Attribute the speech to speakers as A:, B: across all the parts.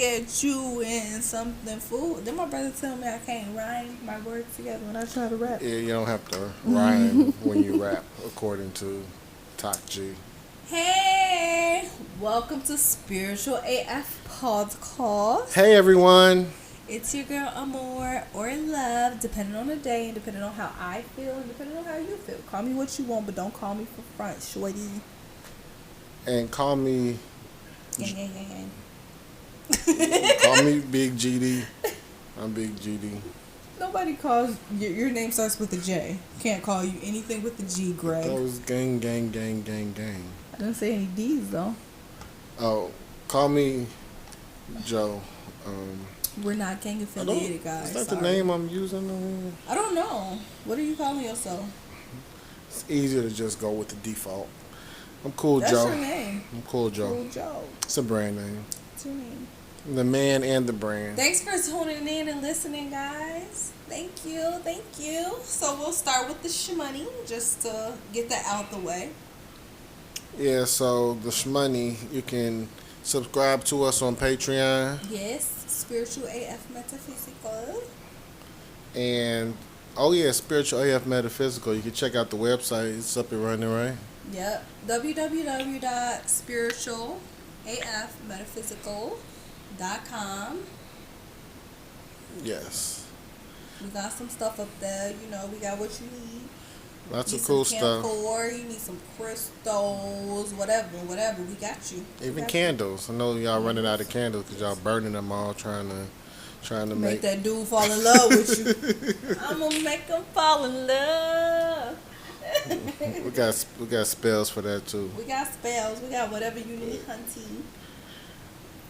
A: at you and something food. Then my brother tell me I can't rhyme my words together when I try to rap.
B: Yeah, you don't have to rhyme when you rap, according to Talk G.
A: Hey, welcome to Spiritual AF Podcast.
B: Hey, everyone.
A: It's your girl Amor or Love, depending on the day and depending on how I feel and depending on how you feel. Call me what you want, but don't call me for front, shorty.
B: And call me
A: Gang, gang, gang, gang.
B: call me Big GD. I'm Big GD.
A: Nobody calls your name starts with a J. Can't call you anything with a G, Greg.
B: That was gang, gang, gang, gang, gang.
A: I didn't say any D's though.
B: Oh, call me Joe.
A: We're not gang affiliated, guys.
B: Is that
A: Sorry.
B: the name I'm using?
A: I don't know. What are you calling yourself?
B: It's easier to just go with the default. I'm Cool
A: That's
B: Joe.
A: your name.
B: I'm Cool Joe.
A: Cool Joe.
B: It's a brand name.
A: What's your name?
B: The man and the brand.
A: Thanks for tuning in and listening, guys. Thank you. Thank you. So we'll start with the shmoney just to get that out the way.
B: Yeah, so the shmoney, you can subscribe to us on Patreon.
A: Yes, Spiritual AF Metaphysical.
B: And, oh yeah, Spiritual AF Metaphysical. You can check out the website. It's up and running, right?
A: Yep. www.spiritualafmetaphysical.com.
B: Yes.
A: We got some stuff up there. You know, we got what you need.
B: Lots
A: You
B: of cool
A: some
B: stuff.
A: camphor, you need some crystals, whatever. We got you.
B: Even candles. I know y'all running out of candles because y'all burning them all trying to
A: Make that dude fall in love with you. I'm gonna make him fall in love.
B: we got spells for that too.
A: We got spells. We got whatever you need, hunty.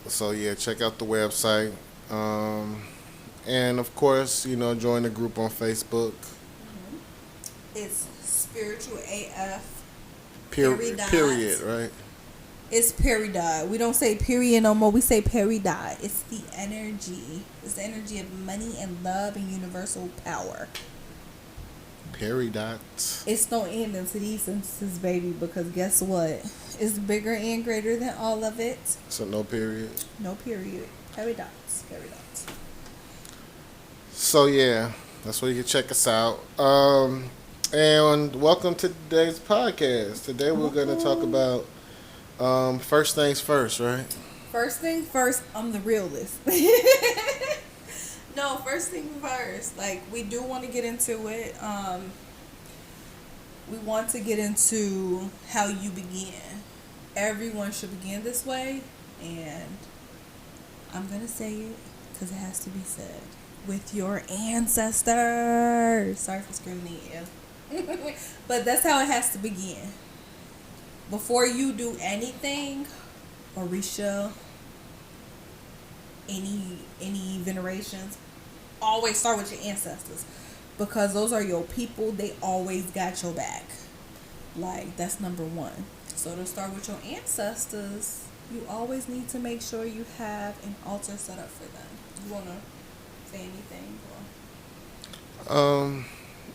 B: So yeah, check out the website. And of course, join the group on Facebook.
A: It's Spiritual AF.
B: Period, right?
A: It's period. We don't say period no more. We say period. It's the energy. It's the energy of money and love and universal power.
B: Period.
A: It's no end into these sentences, baby, because guess what? It's bigger and greater than all of it.
B: So no period.
A: No period. Period.
B: So yeah, that's where you can check us out. And welcome to today's podcast. Today we're going to talk about first things first, right?
A: First thing first, I'm the realist. No, first thing first. Like, we do want to get into it. We want to get into how you begin. Everyone should begin this way. And I'm going to say it because it has to be said. With your ancestors. Sorry for screaming at you. But that's how it has to begin. Before you do anything, Orisha, any venerations, always start with your ancestors, because those are your people. They always got your back. Like, that's number one. So to start with your ancestors, you always need to make sure you have an altar set up for them. You want to say anything?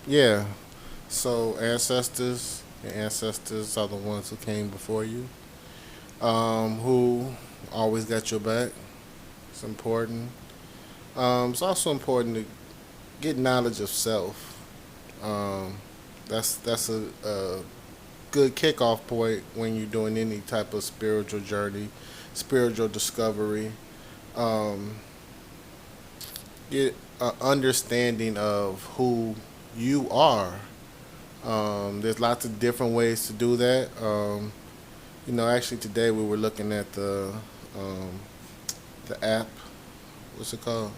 B: Yeah. So ancestors, your ancestors are the ones who came before you, who always got your back. It's important. It's also important to get knowledge of self. That's a good kickoff point when you're doing any type of spiritual journey, spiritual discovery. Get an understanding of who you are. There's lots of different ways to do that. Actually today we were looking at the app. What's it called?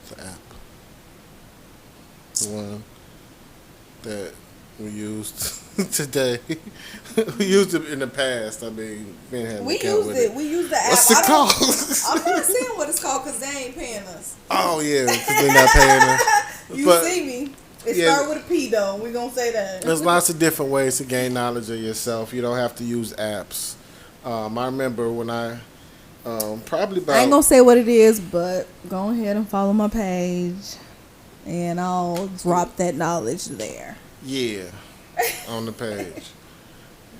B: The app. The one that we used today. We used it in the past. I mean, we didn't have
A: We
B: account
A: used
B: with
A: it. We used the app.
B: What's it called?
A: I'm not saying what it's called because they ain't paying us.
B: Oh yeah, because they're not paying us.
A: You
B: But
A: see me. It
B: yeah.
A: started with a P though. We're gonna say that.
B: There's lots of different ways to gain knowledge of yourself. You don't have to use apps. I remember when I probably about.
A: I ain't gonna say what it is, but go ahead and follow my page, and I'll drop that knowledge there.
B: Yeah, on the page.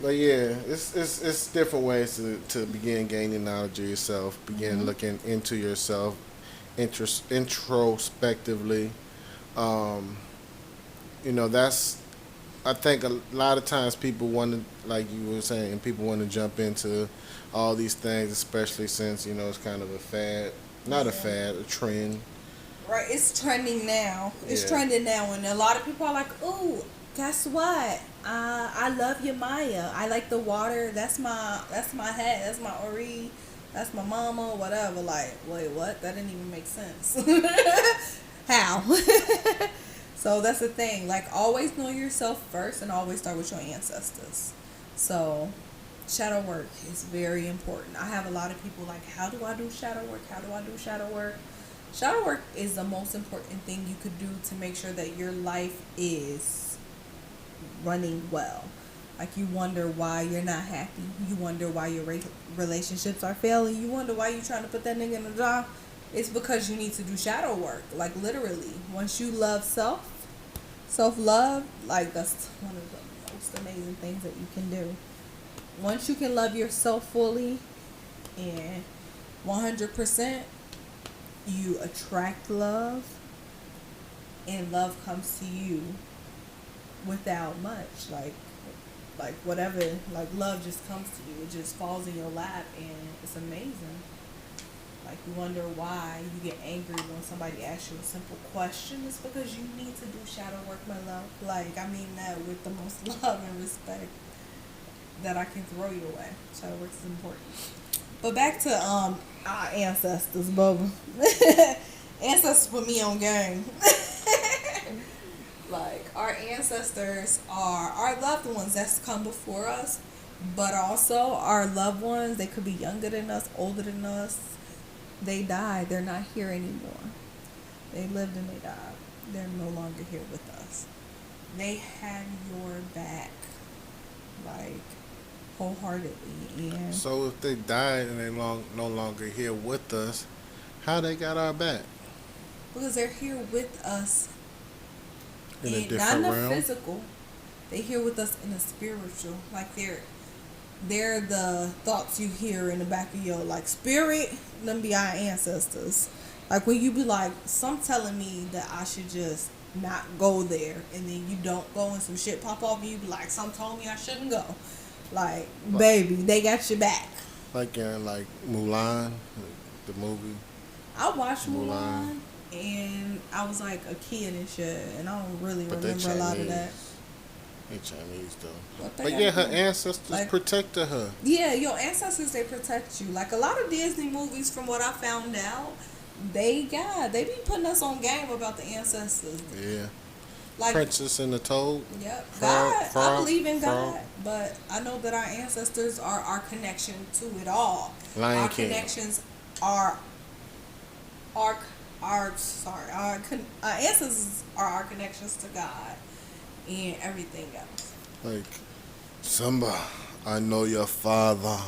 B: But yeah, it's different ways to begin gaining knowledge of yourself, begin
A: Hmm.
B: looking into yourself, introspectively. Um, that's I think a lot of times people want to, like you were saying, people want to jump into all these things, especially since it's kind of a fad, not a
A: Yeah.
B: fad, a trend.
A: Right, it's trending now. It's
B: Yeah,
A: trending now, and a lot of people are like, "Ooh, guess what? I love your Maya. I like the water. That's my head. That's my Ori. That's my mama. Whatever." Like, wait, what? That didn't even make sense. How? So that's the thing. Like, always know yourself first, and always start with your ancestors. So, shadow work is very important. I have a lot of people like, "How do I do shadow work? How do I do shadow work?" Shadow work is the most important thing you could do to make sure that your life is running well. Like, you wonder why you're not happy. You wonder why your relationships are failing. You wonder why you're trying to put that nigga in a job. It's because you need to do shadow work. Like, literally. Once you love self love, like, that's one of the most amazing things that you can do. Once you can love yourself fully and 100%, you attract love, and love comes to you without much, like whatever, like, love just comes to you. It just falls in your lap, and it's amazing. Like, you wonder why you get angry when somebody asks you a simple question. It's because you need to do shadow work, my love. Like, I mean that with the most love and respect that I can throw your way. Shadow work is important. But back to our ancestors, Bubba. Ancestors put me on game. Like, our ancestors are our loved ones that's come before us, but also our loved ones. They could be younger than us, older than us. They died. They're not here anymore. They lived and they died. They're no longer here with us. They had your back, like, wholeheartedly, and
B: so if they died and they no longer here with us, how they got our back
A: because they're here with us,
B: in a
A: and not in
B: different
A: the
B: realm?
A: physical. They here with us in the spiritual. Like, they're the thoughts you hear in the back of your, like, spirit. Them be our ancestors. Like, when you be like, some telling me that I should just not go there, and then you don't go and some shit pop off, and you be like, some told me I shouldn't go. Like, baby, they got your back.
B: Like in like Mulan, the movie
A: I watched
B: Mulan,
A: Mulan, and I was like a kid and shit, and I don't really
B: but they
A: remember a lot of that.
B: Chinese. They Chinese though.
A: What they
B: But yeah,
A: gotta
B: her
A: do?
B: ancestors
A: Like,
B: protected her.
A: yeah, your ancestors, they protect you. Like, a lot of Disney movies, from what I found out, they be putting us on game about the ancestors.
B: Yeah.
A: Like,
B: Princess and the Toad.
A: yep,
B: Frog,
A: God, I
B: frog,
A: believe in
B: frog.
A: God, but I know that our ancestors are our connection to it all.
B: Lion
A: Our
B: King.
A: connections are our our ancestors are our connections to God and everything else.
B: Like, Simba, I know your father.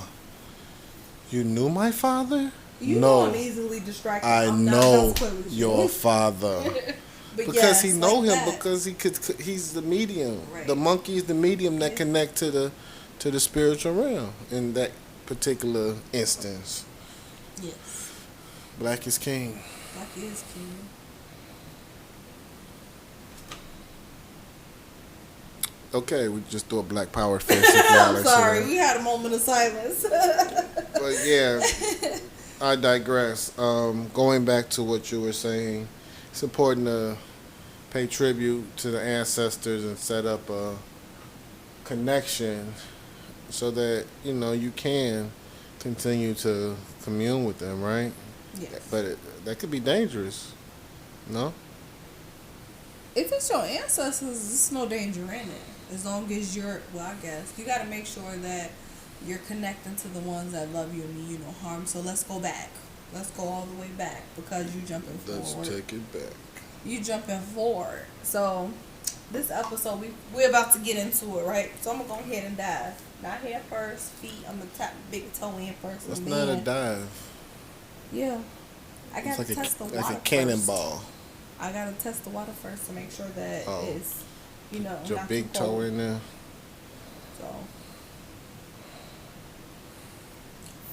B: You knew my father?
A: You know I'm
B: No,
A: easily distracted.
B: I
A: I'm not
B: know
A: else with
B: your
A: you.
B: father.
A: But
B: Because he
A: yes,
B: know
A: like
B: him
A: that.
B: because he's the medium.
A: Right.
B: The monkey is the medium that
A: Yeah.
B: connect to the spiritual realm in that particular instance.
A: Yes.
B: Black is king.
A: Black is king.
B: Okay, we just do a black power fist if y'all
A: I'm
B: are
A: sorry,
B: saying.
A: we had a moment of silence.
B: But yeah, I digress. Going back to what you were saying, it's important to pay tribute to the ancestors and set up a connection so that you can continue to commune with them, right?
A: Yes.
B: But that could be dangerous. No.
A: If it's your ancestors, there's no danger in it. As long as I guess you got to make sure that you're connecting to the ones that love you and mean you no harm. So let's go back. Let's go all the way back because you jumping
B: Let's
A: forward.
B: take it back.
A: You jumping forward. So this episode, we're about to get into it, right? So I'm gonna go ahead and dive. Not head first, feet. I'm gonna tap big toe in first.
B: That's
A: and
B: not a
A: then-
B: dive.
A: Yeah, I
B: It's
A: gotta
B: like
A: test the water
B: a
A: first.
B: cannonball.
A: I gotta test the water first to make sure that
B: Oh.
A: it's,
B: Your
A: not
B: big
A: too
B: toe
A: cold.
B: in there.
A: So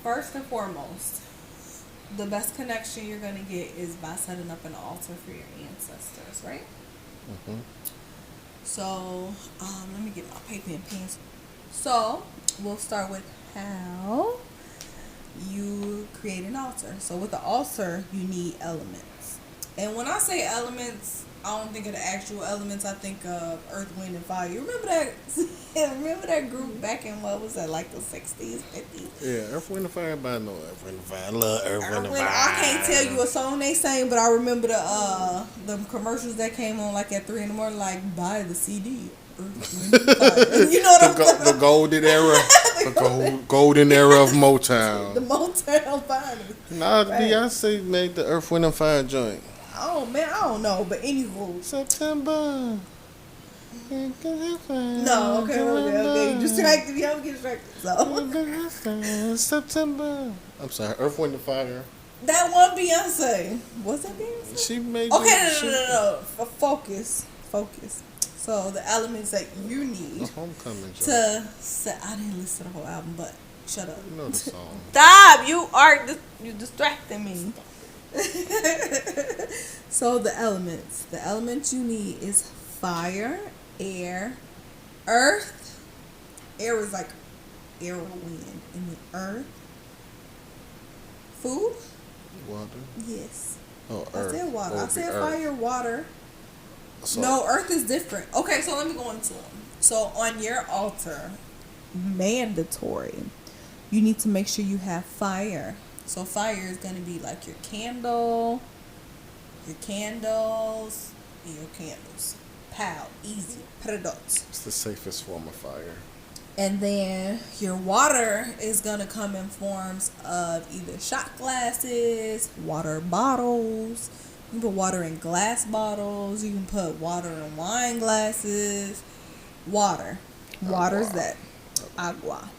A: first and foremost, the best connection you're going to get is by setting up an altar for your ancestors, right?
B: Hmm.
A: So, let me get my paper and pens. So, we'll start with how you create an altar. So, with the altar, you need elements. And when I say elements, I don't think of the actual elements. I think of Earth, Wind, and Fire. You remember that? Remember that group back in what was that, like the 60s, 50s?
B: Yeah, Earth, Wind, and Fire. Everybody know Earth, Wind, and Fire. I love Earth, Wind, and Fire.
A: I can't tell you a song they sang, but I remember the commercials that came on like at 3 in the morning, like buy the CD. Earth, Wind, and Fire. You know what I'm talking about?
B: The golden era, golden era of
A: The
B: Motown.
A: Motown Finest.
B: Nah,
A: Right.
B: Beyonce made the Earth, Wind, and Fire joint.
A: Oh man, I don't know, but anywho.
B: September.
A: No, okay. You distracted me. I'm getting distracted. So
B: September. I'm sorry, Earth, Wind, and Fire.
A: that one Beyonce. Was that Beyonce?
B: She made.
A: Okay, no. Focus. So the elements that you
B: The
A: need
B: Homecoming joint.
A: to set. I didn't listen to the whole album, but shut up.
B: You know the song.
A: Stop! You distracting me. So the elements you need is fire, air, earth. Air is like air or wind, and then earth. Food?
B: Water.
A: Yes.
B: Oh,
A: I
B: Earth.
A: said water.
B: Oh,
A: I said
B: the Earth.
A: fire, water.
B: So,
A: No, earth is different. Okay, so let me go into them. So on your altar, mandatory, you need to make sure you have fire. So fire is going to be like your candle, your candles, and your candles. Pow, easy, product.
B: it's the safest form of fire.
A: And then your water is going to come in forms of either shot glasses, water bottles. You can put water in glass bottles. You can put water in wine glasses. Water. Water's
B: Agua.
A: that. Agua.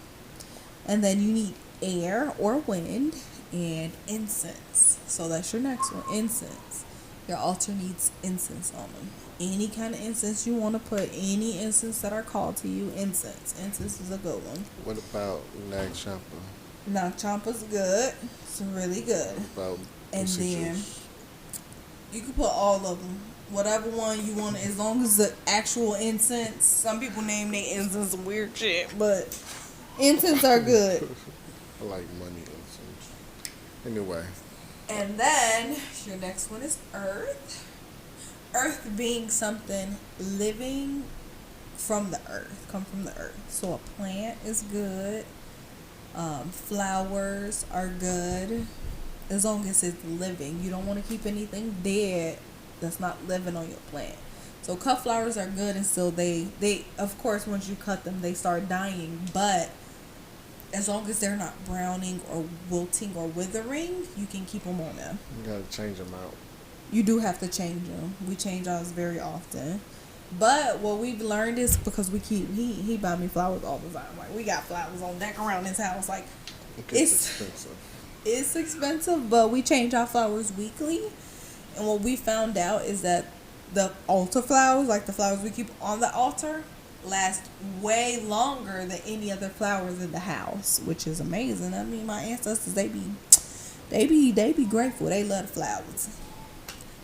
A: And then you need air or wind and incense. So that's your next one. Incense. Your altar needs incense on them. Any kind of incense you want to put, any incense that are called to you, incense. Incense is a good one.
B: What about Nag Champa?
A: Now, champa's good. It's really good.
B: What about
A: And
B: Lucy
A: then
B: Juice?
A: you can put all of them. Whatever one you want, as long as the actual incense. Some people name their incense some weird shit, but incense are good.
B: I like money incense. Anyway,
A: And then your next one is earth. Earth being something living from the earth, come from the earth. So a plant is good. Flowers are good, as long as it's living. You don't want to keep anything dead that's not living on your plant. So cut flowers are good until they of course once you cut them they start dying, but as long as they're not browning or wilting or withering, you can keep them on there.
B: you gotta change them out.
A: You do have to change them. We change ours very often. But what we've learned is because we keep he buy me flowers all the time. Like we got flowers on deck around his house. Like
B: It's expensive.
A: it's expensive, but we change our flowers weekly. And what we found out is that the altar flowers, like the flowers we keep on the altar, last way longer than any other flowers in the house, which is amazing. I mean, my ancestors they be grateful. They love the flowers.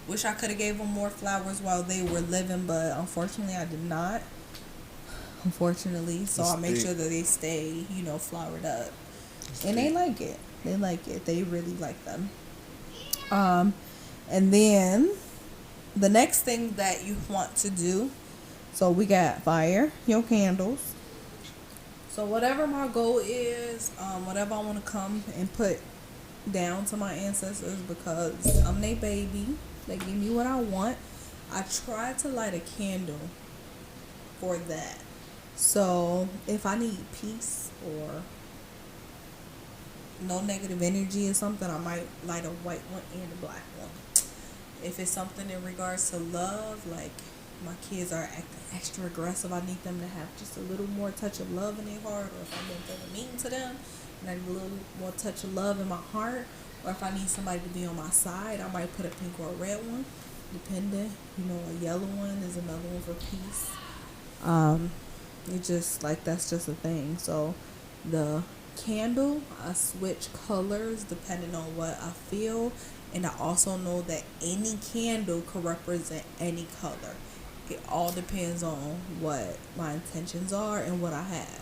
A: Wish I could have gave them more flowers while they were living, but unfortunately I did not. Unfortunately, so I make sure that they stay, flowered up. And they like it. They like it. They really like them. And then the next thing that you want to do, so we got fire, your candles. So whatever my goal is, whatever I want to come and put down to my ancestors, because I'm their baby, they give me what I want. I try to light a candle for that. So if I need peace or no negative energy or something, I might light a white one and a black one. If it's something in regards to love, like my kids are acting extra aggressive, I need them to have just a little more touch of love in their heart, or if I've been feeling mean to them and I need a little more touch of love in my heart, or if I need somebody to be on my side, I might put a pink or a red one, depending. A yellow one is another one for peace. It just like that's just a thing. So the candle, I switch colors depending on what I feel. And I also know that any candle could represent any color. It all depends on what my intentions are and what I have.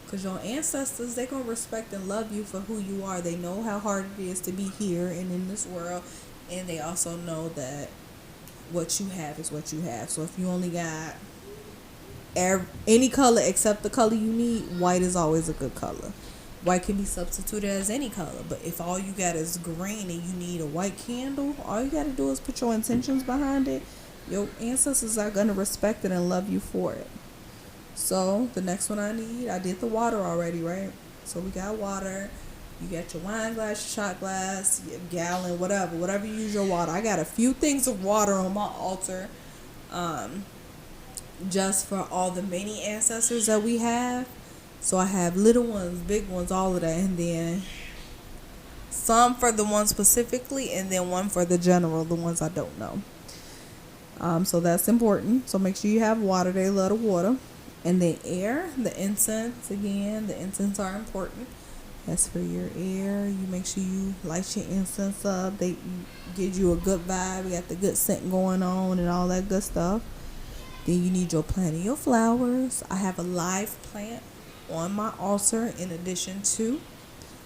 A: Because your ancestors, they're going to respect and love you for who you are. They know how hard it is to be here and in this world. And they also know that what you have is what you have. So if you only got any color except the color you need, white is always a good color. White can be substituted as any color. But if all you got is green and you need a white candle, all you got to do is put your intentions behind it. Your ancestors are going to respect it and love you for it. So the next one I did the water already, right? So we got water. You got your wine glass, your shot glass, your gallon, whatever you use your water. I got a few things of water on my altar, just for all the many ancestors that we have. So I have little ones, big ones, all of that, and then some for the ones specifically, and then one for the general, the ones I don't know. So that's important. So make sure you have water. They love the water. And then air, the incense, again, the incense are important. That's for your air. You make sure you light your incense up. They give you a good vibe. We got the good scent going on and all that good stuff. Then you need your plant and your flowers. I have a live plant on my altar in addition to,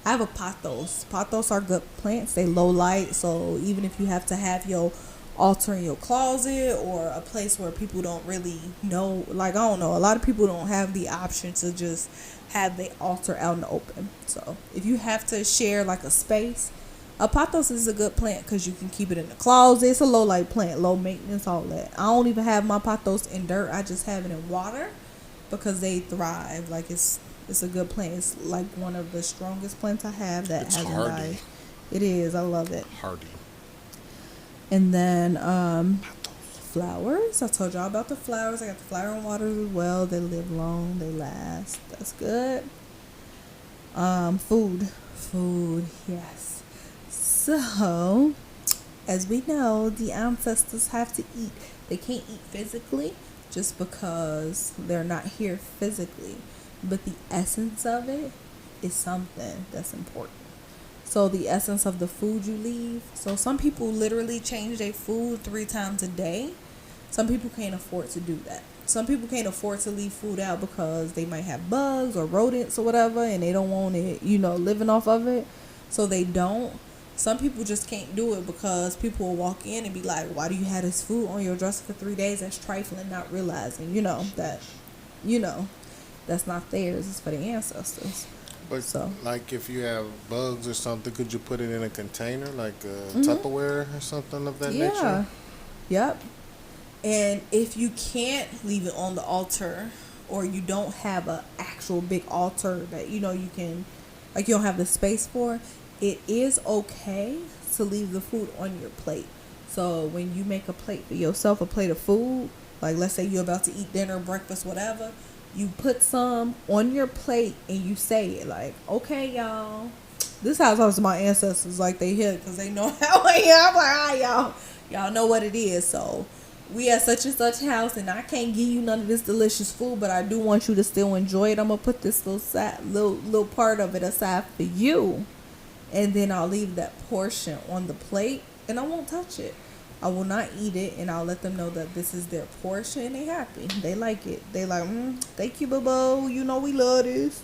A: I have a pothos. Pothos are good plants. They low light. So even if you have to have your altar in your closet or a place where people don't really know, like, I don't know, a lot of people don't have the option to just have the altar out in the open. So if you have to share like a space, a pothos is a good plant because you can keep it in the closet. It's a low light plant, low maintenance, all that. I don't even have my pothos in dirt. I just have it in water because they thrive. Like it's a good plant. It's like one of the strongest plants I have that hasn't died. It is. I love it.
B: Hardy.
A: And then flowers. I told y'all about the flowers. I got the flower and water as well. They live long. They last. That's good. Food. Yes. So, as we know, the ancestors have to eat. They can't eat physically just because they're not here physically. But the essence of it is something that's important. So the essence of the food you leave. So some people literally change their food 3 times a day. Some people can't afford to do that. Some people can't afford to leave food out because they might have bugs or rodents or whatever, and they don't want it, living off of it. So they don't. Some people just can't do it because people will walk in and be like, why do you have this food on your dresser for 3 days? That's trifling, not realizing, that, that's not theirs. It's for the ancestors.
B: But
A: so,
B: like if you have bugs or something, could you put it in a container, like a Tupperware or something of that nature?
A: Yep. And if you can't leave it on the altar, or you don't have an actual big altar that you can, like you don't have the space for, it is okay to leave the food on your plate. So when you make a plate for yourself, a plate of food, like let's say you're about to eat dinner, breakfast, whatever, you put some on your plate and you say it like, okay, y'all. This is how I talk to my ancestors, like they hear, because they know how I am. I'm like, all right, y'all know what it is. So we at such and such house, and I can't give you none of this delicious food, but I do want you to still enjoy it. I'm gonna put this little part of it aside for you, and then I'll leave that portion on the plate, and I won't touch it. I will not eat it, and I'll let them know that this is their portion, and they happy. They like it. They like, thank you, Bobo. We love this.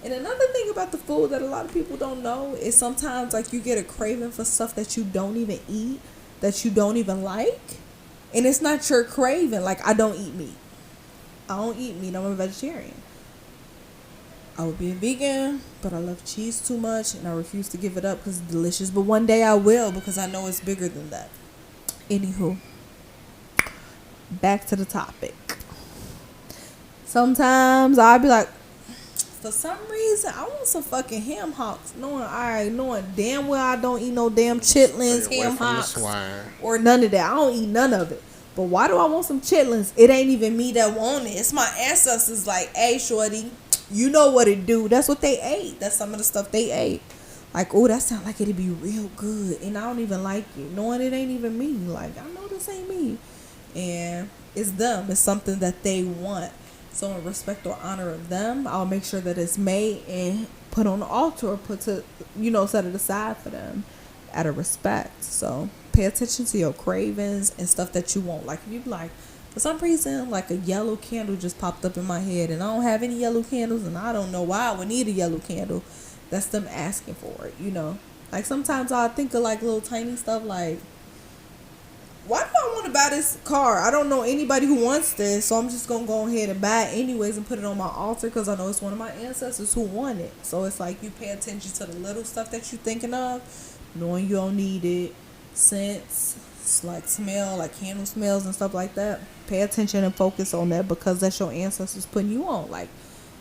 A: And another thing about the food that a lot of people don't know is sometimes, like, you get a craving for stuff that you don't even eat, that you don't even like, and it's not your craving. Like, I don't eat meat. I'm a vegetarian. I would be a vegan, but I love cheese too much, and I refuse to give it up because it's delicious. But one day I will, because I know it's bigger than that. Anywho, back to the topic. Sometimes I'll be like, for some reason, I want some fucking ham hocks, knowing damn well I don't eat no damn chitlins, ham hocks, or none of that. I don't eat none of it. But why do I want some chitlins? It ain't even me that want it. It's my ancestors like, hey, shorty, you know what it do. That's what they ate. That's some of the stuff they ate. Like, oh, that sound like it'd be real good. And I don't even like it. Knowing it ain't even me. Like, I know this ain't me. And it's them. It's something that they want. So in respect or honor of them, I'll make sure that it's made and put on the altar or put to, set it aside for them out of respect. So pay attention to your cravings and stuff that you want. Like if you like, for some reason, like a yellow candle just popped up in my head and I don't have any yellow candles and I don't know why I would need a yellow candle. That's them asking for it. Like sometimes I think of like little tiny stuff like, why do I want to buy this car? I don't know anybody who wants this, so I'm just going to go ahead and buy it anyways and put it on my altar because I know it's one of my ancestors who want it. So it's like you pay attention to the little stuff that you're thinking of, knowing you don't need it, scents, like smell, like candle smells and stuff like that. Pay attention and focus on that because that's your ancestors putting you on. Like,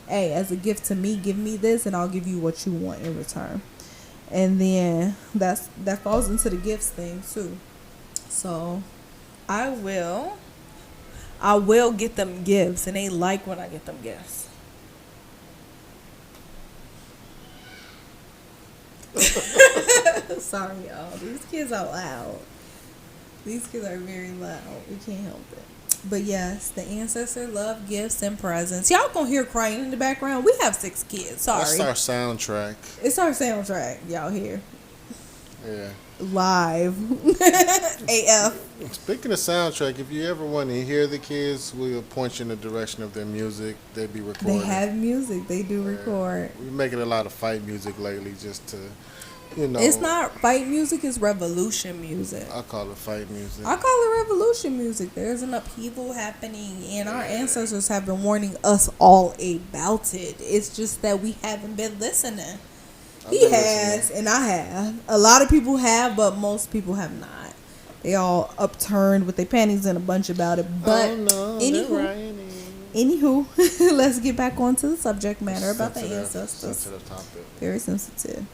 A: hey, as a gift to me, give me this and I'll give you what you want in return. And then that falls into the gifts thing too. So I will get them gifts, and they like when I get them gifts. Sorry, y'all. These kids are loud. These kids are very loud. We can't help it. But yes, the ancestor love gifts and presents. Y'all gonna hear crying in the background. We have 6 kids. Sorry.
B: That's our soundtrack.
A: It's our soundtrack. Y'all hear.
B: Yeah.
A: Live. AF.
B: Speaking of soundtrack, if you ever want to hear the kids, we'll point you in the direction of their music. They be recording.
A: They have music. They do record.
B: We're making a lot of fight music lately just to,
A: It's not fight music. It's revolution music.
B: I call it fight music.
A: I call it revolution music. There's an upheaval happening, and our ancestors have been warning us all about it. It's just that we haven't been listening. He has, and I have. A lot of people have, but most people have not. They all upturned with their panties in a bunch about it. But anywho, let's get back onto the subject matter about the ancestors.
B: Sensitive topic.
A: Very sensitive.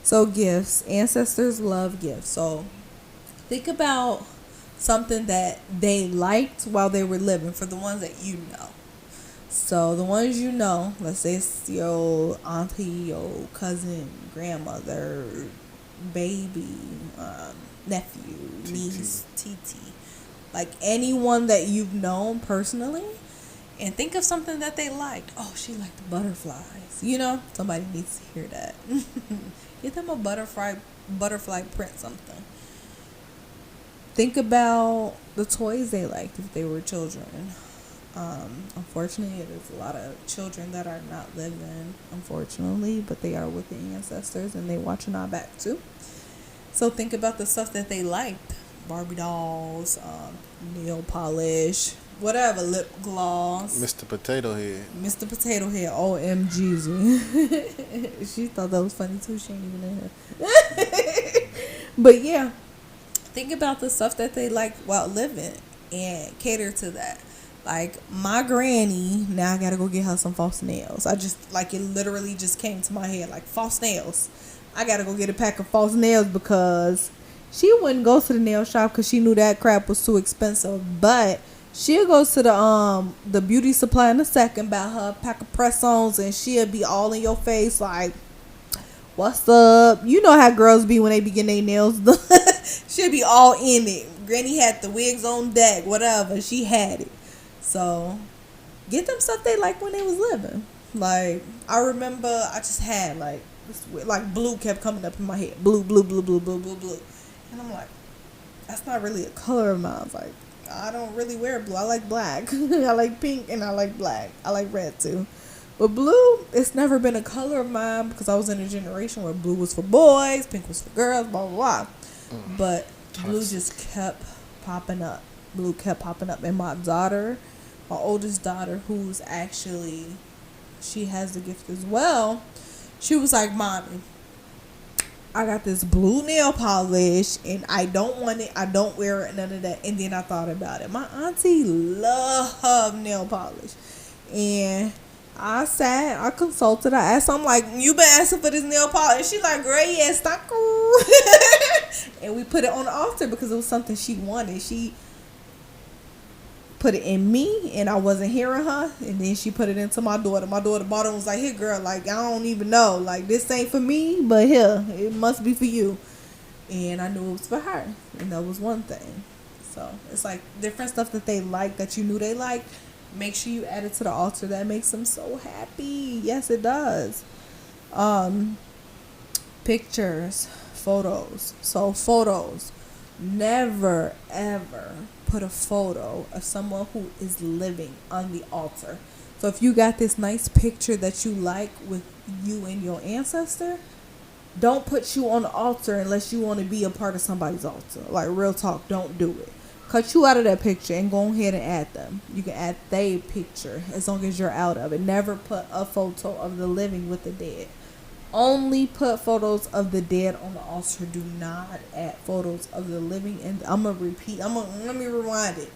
A: So gifts. Ancestors love gifts. So think about something that they liked while they were living for the ones that you know. So the ones you know, let's say it's your auntie, your cousin, grandmother, baby, nephew, niece, TT. Like anyone that you've known personally. And think of something that they liked. Oh, she liked the butterflies. Somebody needs to hear that. Get them a butterfly print something. Think about the toys they liked if they were children. Unfortunately, there's a lot of children that are not living, unfortunately, but they are with the ancestors and they watching our back too. So think about the stuff that they liked. Barbie dolls, nail polish, whatever, lip gloss.
B: Mr. Potato Head. OMG.
A: She thought that was funny too. She ain't even in here. But yeah, think about the stuff that they liked while living and cater to that. Like my granny, now I gotta go get her some false nails. It literally just came to my head, like false nails. I gotta go get a pack of false nails because she wouldn't go to the nail shop because she knew that crap was too expensive. But she'll go to the beauty supply in a second, buy her a pack of press-ons, and she'll be all in your face like, what's up? You know how girls be when they be getting their nails done. She'll be all in it. Granny had the wigs on deck, whatever. She had it. So, get them stuff they like when they was living. Like, I remember I just had, blue kept coming up in my head. Blue. And I'm like, that's not really a color of mine. I was like, I don't really wear blue. I like black. I like pink and I like black. I like red too. But blue, it's never been a color of mine because I was in a generation where blue was for boys, pink was for girls, blah, blah, blah. But blue just kept popping up. Blue kept popping up. And my oldest daughter, who's actually, she has the gift as well, she was like, Mommy, I got this blue nail polish and I don't want it, I don't wear it, none of that. And then I thought about it. My auntie loved nail polish. And I consulted, I asked, I'm like, you been asking for this nail polish? She like, girl, yes, thank you. And we put it on the altar because it was something she wanted. She put it in me and I wasn't hearing her, and then she put it into my daughter. My daughter bought it and was like, here girl, like I don't even know, like this ain't for me, but here, it must be for you. And I knew it was for her, and that was one thing. So it's like different stuff that they like, that you knew they liked, make sure you add it to the altar. That makes them so happy. Yes, it does. Pictures, photos. So photos, never ever put a photo of someone who is living on the altar. So if you got this nice picture that you like with you and your ancestor, don't put you on the altar unless you want to be a part of somebody's altar. Like, real talk, don't do it. Cut you out of that picture and go ahead and add them. You can add their picture as long as you're out of it. Never put a photo of the living with the dead. Only put photos of the dead on the altar. Do not add photos of the living. And I'm going to repeat. Let me rewind it.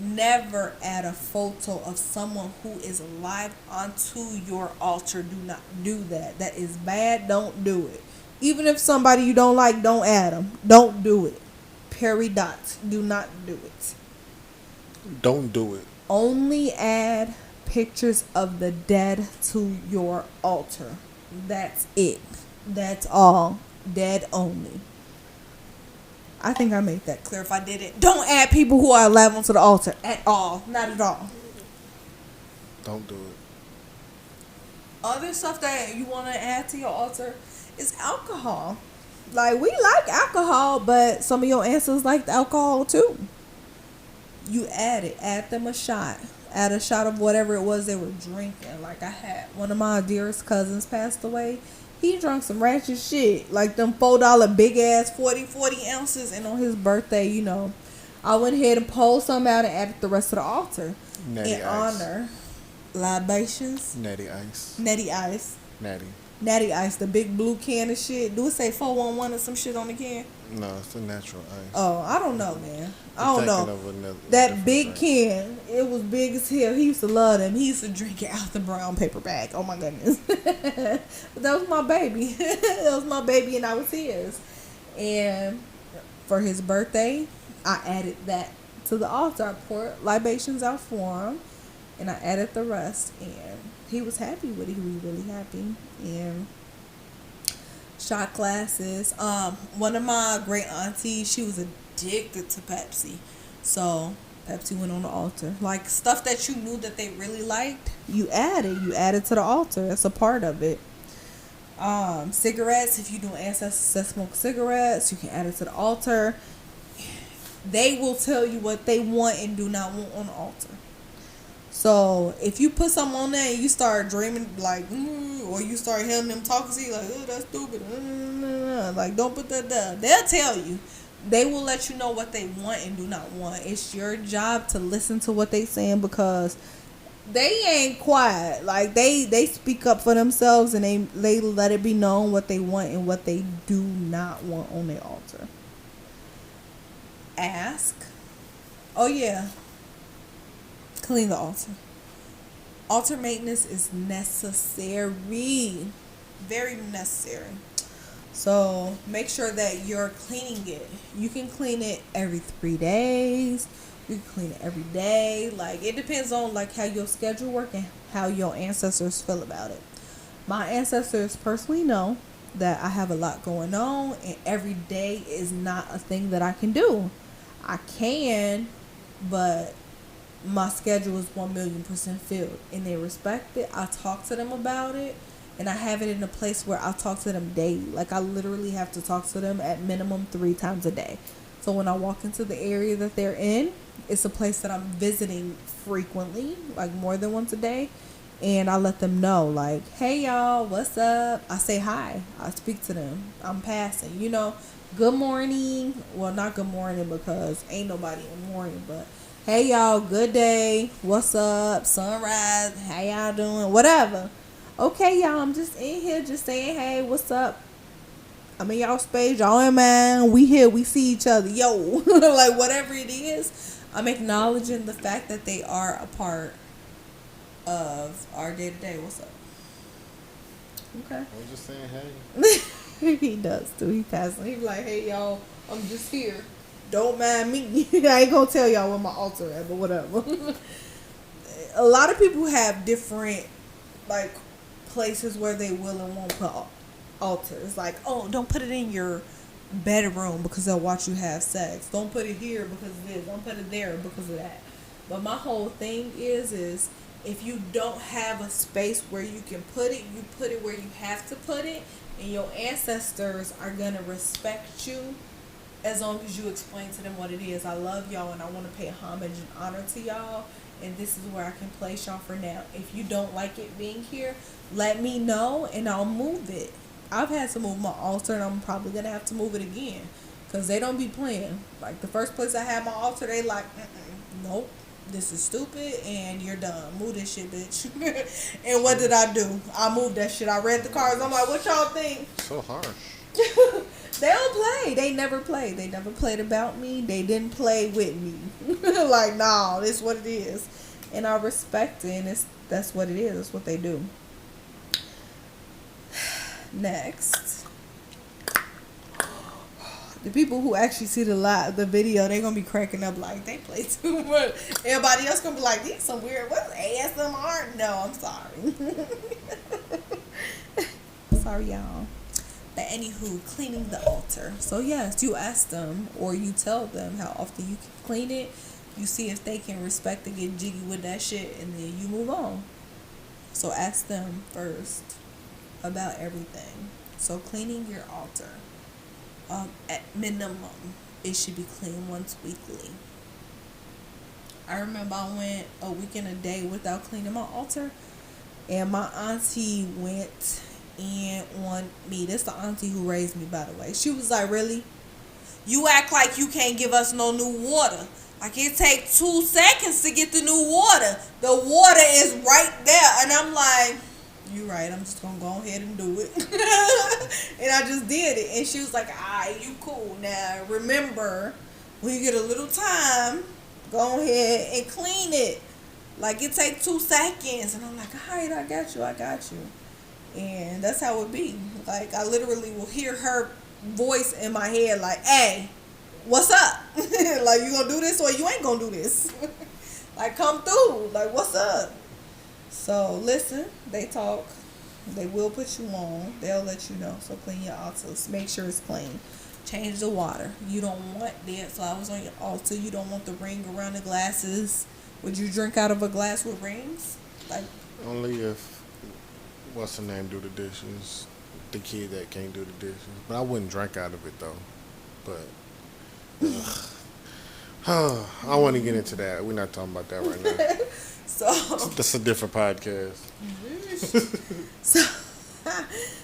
A: Never add a photo of someone who is alive onto your altar. Do not do that. That is bad. Don't do it. Even if somebody you don't like, don't add them. Don't do it. Peridots. Do not do it.
B: Don't do it.
A: Only add pictures of the dead to your altar. That's it. That's all. Dead only. I think I made that clear if I didn't. Don't add people who are alive onto the altar at all. Not at all.
B: Don't do it.
A: Other stuff that you want to add to your altar is alcohol. Like, we like alcohol, but some of your ancestors liked alcohol too. You add it. Add them a shot. Add a shot of whatever it was they were drinking. Like, I had one of my dearest cousins passed away. He drunk some ratchet shit. Like them $4 big ass 40 ounces. And on his birthday, you know, I went ahead and pulled some out and added the rest of the altar.
B: Natty
A: in
B: ice.
A: honor. Libations.
B: Natty ice.
A: Natty ice.
B: Natty
A: ice, the big blue can of shit. Do it say 411 or some shit on the can?
B: No, it's a natural ice.
A: Oh, I don't know, man. I
B: You're
A: don't
B: thinking
A: know.
B: of another
A: That big
B: drink.
A: can, it was big as hell. He used to love them. He used to drink it out the brown paper bag. Oh my goodness. But that was my baby. That was my baby and I was his. And for his birthday, I added that to the altar. I poured libations out for him and I added the rest. And he was happy with it. He was really happy. And shot glasses. One of my great aunties, she was addicted to Pepsi. So Pepsi went on the altar. Like, stuff that you knew that they really liked, you added. You added to the altar. That's a part of it. Cigarettes, if you do ancestors that smoke cigarettes, you can add it to the altar. They will tell you what they want and do not want on the altar. So if you put something on there and you start dreaming like, or you start hearing them talking to you like, oh, that's stupid, like, don't put that down. They'll tell you. They will let you know what they want and do not want. It's your job to listen to what they saying because they ain't quiet. Like, they speak up for themselves and they let it be known what they want and what they do not want on their altar. Ask. Oh yeah. Clean the altar. Altar maintenance is necessary. Very necessary. So make sure that you're cleaning it. You can clean it every 3 days. You can clean it every day. Like, it depends on like how your schedule works and how your ancestors feel about it. My ancestors personally know that I have a lot going on and every day is not a thing that I can do. I can, but my schedule is 1,000,000% filled and they respect it. I talk to them about it and I have it in a place where I talk to them daily. Like, I literally have to talk to them at minimum 3 times a day. So when I walk into the area that they're in, it's a place that I'm visiting frequently, like more than once a day. And I let them know, like, hey y'all, what's up? I say hi. I speak to them. I'm passing, you know, good morning. Well, not good morning because ain't nobody in the morning, but hey y'all, good day. What's up? Sunrise. How y'all doing? Whatever. Okay, y'all, I'm just in here just saying, hey, what's up? I'm in y'all space. Y'all in mine. We here. We see each other. Yo. Like, whatever it is, I'm acknowledging the fact that they are a part of our day-to-day. What's up? Okay.
B: I was just saying, hey.
A: He does, too. He passes. He's like, hey, y'all, I'm just here. Don't mind me. I ain't gonna tell y'all where my altar at, but whatever. A lot of people have different, like, places where they will and won't put altars. Like, oh, don't put it in your bedroom because they'll watch you have sex. Don't put it here because of this. Don't put it there because of that. But my whole thing is if you don't have a space where you can put it, you put it where you have to put it, and your ancestors are gonna respect you as long as you explain to them what it is. I love y'all and I want to pay homage and honor to y'all, and this is where I can place y'all for now. If you don't like it being here, let me know and I'll move it. I've had to move my altar and I'm probably gonna have to move it again because they don't be playing. Like the first place I had my altar, they like, nope, this is stupid and you're done. Move this shit, bitch. And what did I do? I moved that shit. I read the cards. I'm like, what y'all think?
B: So harsh.
A: They don't play. They never played. They never played about me. They didn't play with me. Like, nah, this is what it is. And I respect it, and that's what it is. That's what they do. Next. The people who actually see the video, they're going to be cracking up like, they play too much. Everybody else going to be like, these some weird, what's ASMR? No, I'm sorry. Sorry, y'all. But anywho, cleaning the altar. So yes, you ask them or you tell them how often you can clean it. You see if they can respect and get jiggy with that shit, and then you move on. So ask them first about everything. So cleaning your altar, at minimum, it should be cleaned once weekly. I remember I went a week and a day without cleaning my altar, and my auntie went and on me. This the auntie who raised me, by the way. She was like, really? You act like you can't give us no new water. Like it take 2 seconds to get the new water. The water is right there. And I'm like, you right, I'm just gonna go ahead and do it. And I just did it. And she was like, alright, you cool. Now remember, when you get a little time, go ahead and clean it. Like it take 2 seconds. And I'm like, alright, I got you. And that's how it be. Like, I literally will hear her voice in my head like, hey, what's up? Like, you gonna do this or you ain't gonna do this? Like, come through. Like, what's up? So, listen, they talk. They will put you on. They'll let you know. So, clean your altars. Make sure it's clean. Change the water. You don't want dead flowers on your altar. You don't want the ring around the glasses. Would you drink out of a glass with rings? Like,
B: only if what's her name do the dishes, the kid that can't do the dishes. But I wouldn't drink out of it though. But I don't want to get into that. We're not talking about that right now. That's a different podcast.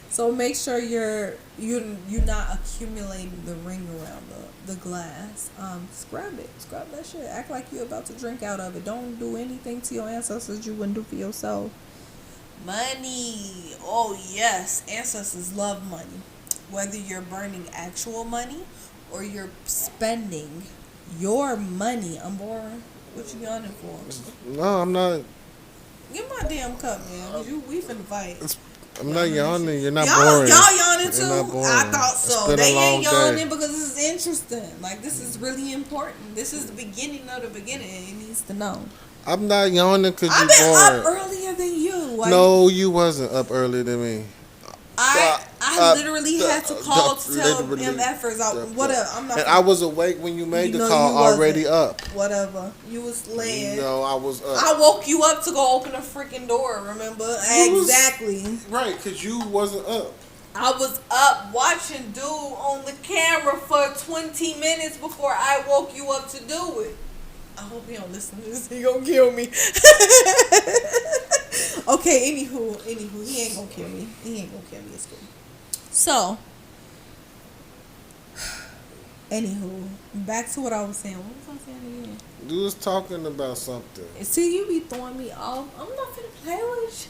A: So make sure you're not accumulating the ring around the glass. Scrub that shit. Act like you're about to drink out of it. Don't do anything to your ancestors you wouldn't do for yourself. Money. Oh yes, ancestors love money. Whether you're burning actual money or you're spending your money. I'm boring. What you yawning for?
B: No, I'm not.
A: Get my damn cup, man. We finna fight.
B: I'm not yawning. You're not
A: y'all,
B: boring.
A: Y'all yawning too?
B: You're not boring.
A: I thought so. They ain't yawning
B: day.
A: because this is interesting. Like, this is really important. This is the beginning of the beginning. It needs to know.
B: I'm not yawning because you're
A: I've been
B: bored.
A: up earlier than you. Like,
B: no, you wasn't up earlier than me.
A: I literally had to call to tell MFers. Whatever. I'm not.
B: And I was awake when you made the call. Already up.
A: Whatever. You was laying.
B: No, I was up.
A: I woke you up to go open the freaking door. Remember? Exactly.
B: Right, because you wasn't up.
A: I was up watching dude on the camera for 20 minutes before I woke you up to do it. I hope he don't listen to this. He gonna kill me. Okay, anywho, he ain't gonna kill me. It's cool. So, anywho, back to what I was saying. What was I saying again?
B: You was talking about something.
A: See, you be throwing me off. I'm not finna play with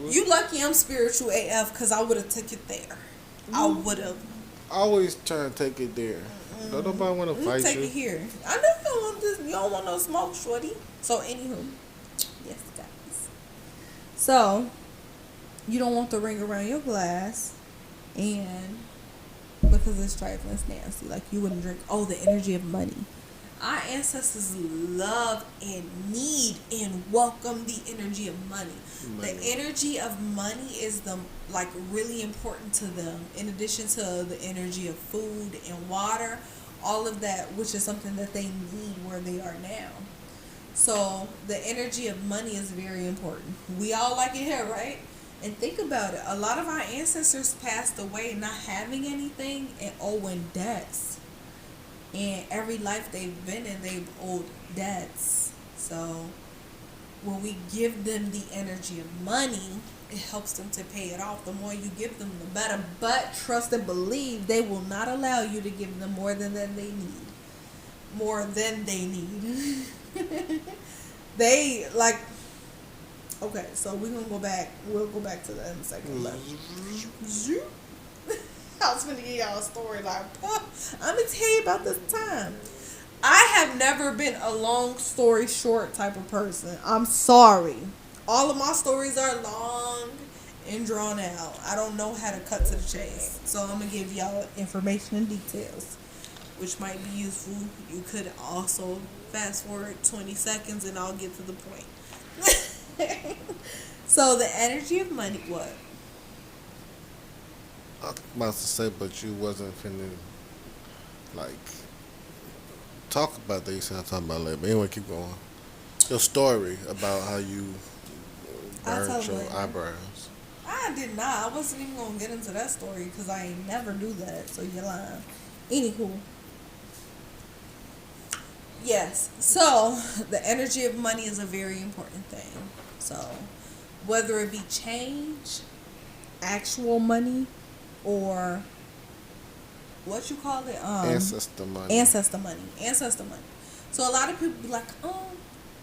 A: you. You lucky I'm spiritual AF because I would have took it there. I would have.
B: Always try to take it there. Don't nobody want to fight
A: take
B: you.
A: Take it here. I know you don't want this. You don't want no smoke, shorty. So, anywho. Yes, guys. So, you don't want the ring around your glass. And because it's trifling, it's nasty. Like, you wouldn't drink. Oh, the energy of money. Our ancestors love and need and welcome the energy of money. The energy of money is really important to them. In addition to the energy of food and water, all of that, which is something that they need where they are now. So the energy of money is very important. We all like it here, right? And think about it. A lot of our ancestors passed away not having anything and owing debts. And every life they've been in, they've owed debts. So when we give them the energy of money, it helps them to pay it off. The more you give them, the better. But trust and believe, they will not allow you to give them more than they need. More than they need. They like. Okay, so we're gonna go back. We'll go back to that in a second. I was gonna give y'all a story like, I'm gonna tell you about this time. I have never been a long story short type of person. I'm sorry. All of my stories are long and drawn out. I don't know how to cut to the chase. So I'm gonna give y'all information and details, which might be useful. You could also fast forward 20 seconds and I'll get to the point. So the energy of money, what?
B: I was about to say, but you wasn't finna like talk about that. You said I'll talk about it later. But anyway, keep going. Your story about how you burned your eyebrows.
A: I did not. I wasn't even gonna get into that story because I ain't never do that. So you're lying. Anywho. Yes. So the energy of money is a very important thing. So whether it be change, actual money, or what you call it,
B: Ancestor money.
A: Ancestor money. So a lot of people be like, oh,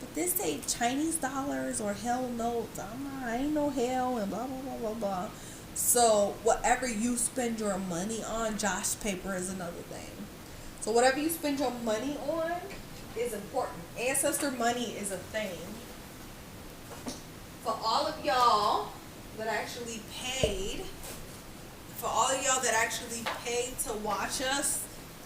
A: but this say Chinese dollars or hell notes. I ain't no hell and blah blah blah blah blah. So whatever you spend your money on, Josh paper is another thing. So whatever you spend your money on is important. Ancestor money is a thing. For all of y'all that actually paid, to watch us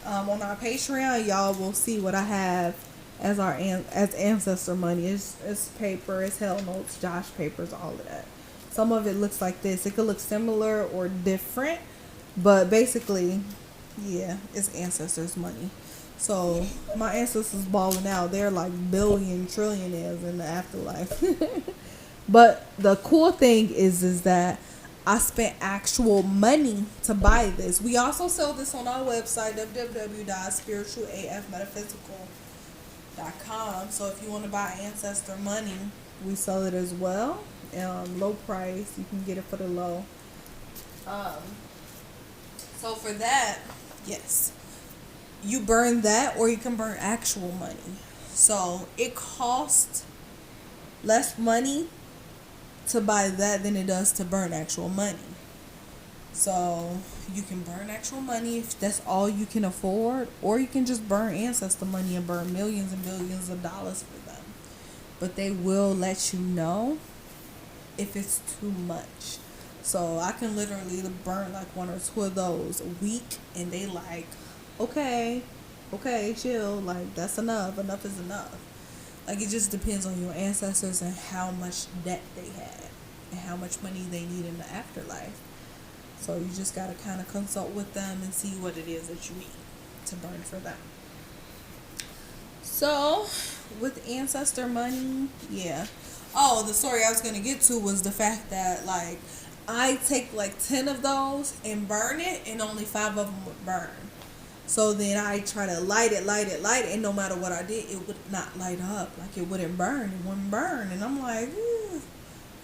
A: on our Patreon, y'all will see what I have as as ancestor money. It's paper, it's hell notes, Josh papers, all of that. Some of it looks like this. It could look similar or different, but basically, yeah, it's ancestors money. So my ancestors balling out. They're like billion trillionaires in the afterlife. But the cool thing is that I spent actual money to buy this. We also sell this on our website, www.spiritualafmetaphysical.com. So if you want to buy ancestor money, we sell it as well. Low price. You can get it for the low. So for that, yes. You burn that or you can burn actual money. So it costs less money to buy that than it does to burn actual money. So you can burn actual money if that's all you can afford, or you can just burn ancestor money and burn millions and billions of dollars for them. But they will let you know if it's too much. So I can literally burn like one or two of those a week and they like, okay, chill, like that's enough is enough. Like it just depends on your ancestors and how much debt they had and how much money they need in the afterlife. So you just gotta kind of consult with them and see what it is that you need to burn for them. So with ancestor money, yeah. Oh, the story I was gonna get to was the fact that like I take like 10 of those and burn it, and only 5 of them would burn. So then I try to light it, and no matter what I did, it would not light up. Like it wouldn't burn. It wouldn't burn. And I'm like, ooh.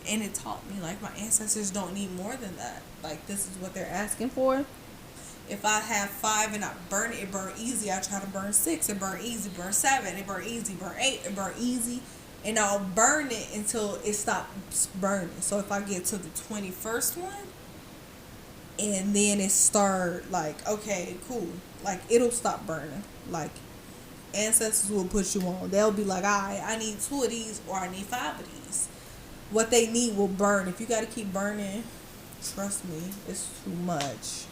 A: And it taught me, like, my ancestors don't need more than that. Like, this is what they're asking for. If I have 5 and I burn it, it burn easy. I try to burn 6, it burn easy. Burn 7, it burn easy. Burn 8, it burn easy. And I'll burn it until it stops burning. So if I get to the 21st one, and then it start like, okay, cool. Like, it'll stop burning. Like, ancestors will put you on. They'll be like, all right, I need 2 of these or I need 5 of these. What they need will burn. If you got to keep burning, trust me, it's too much.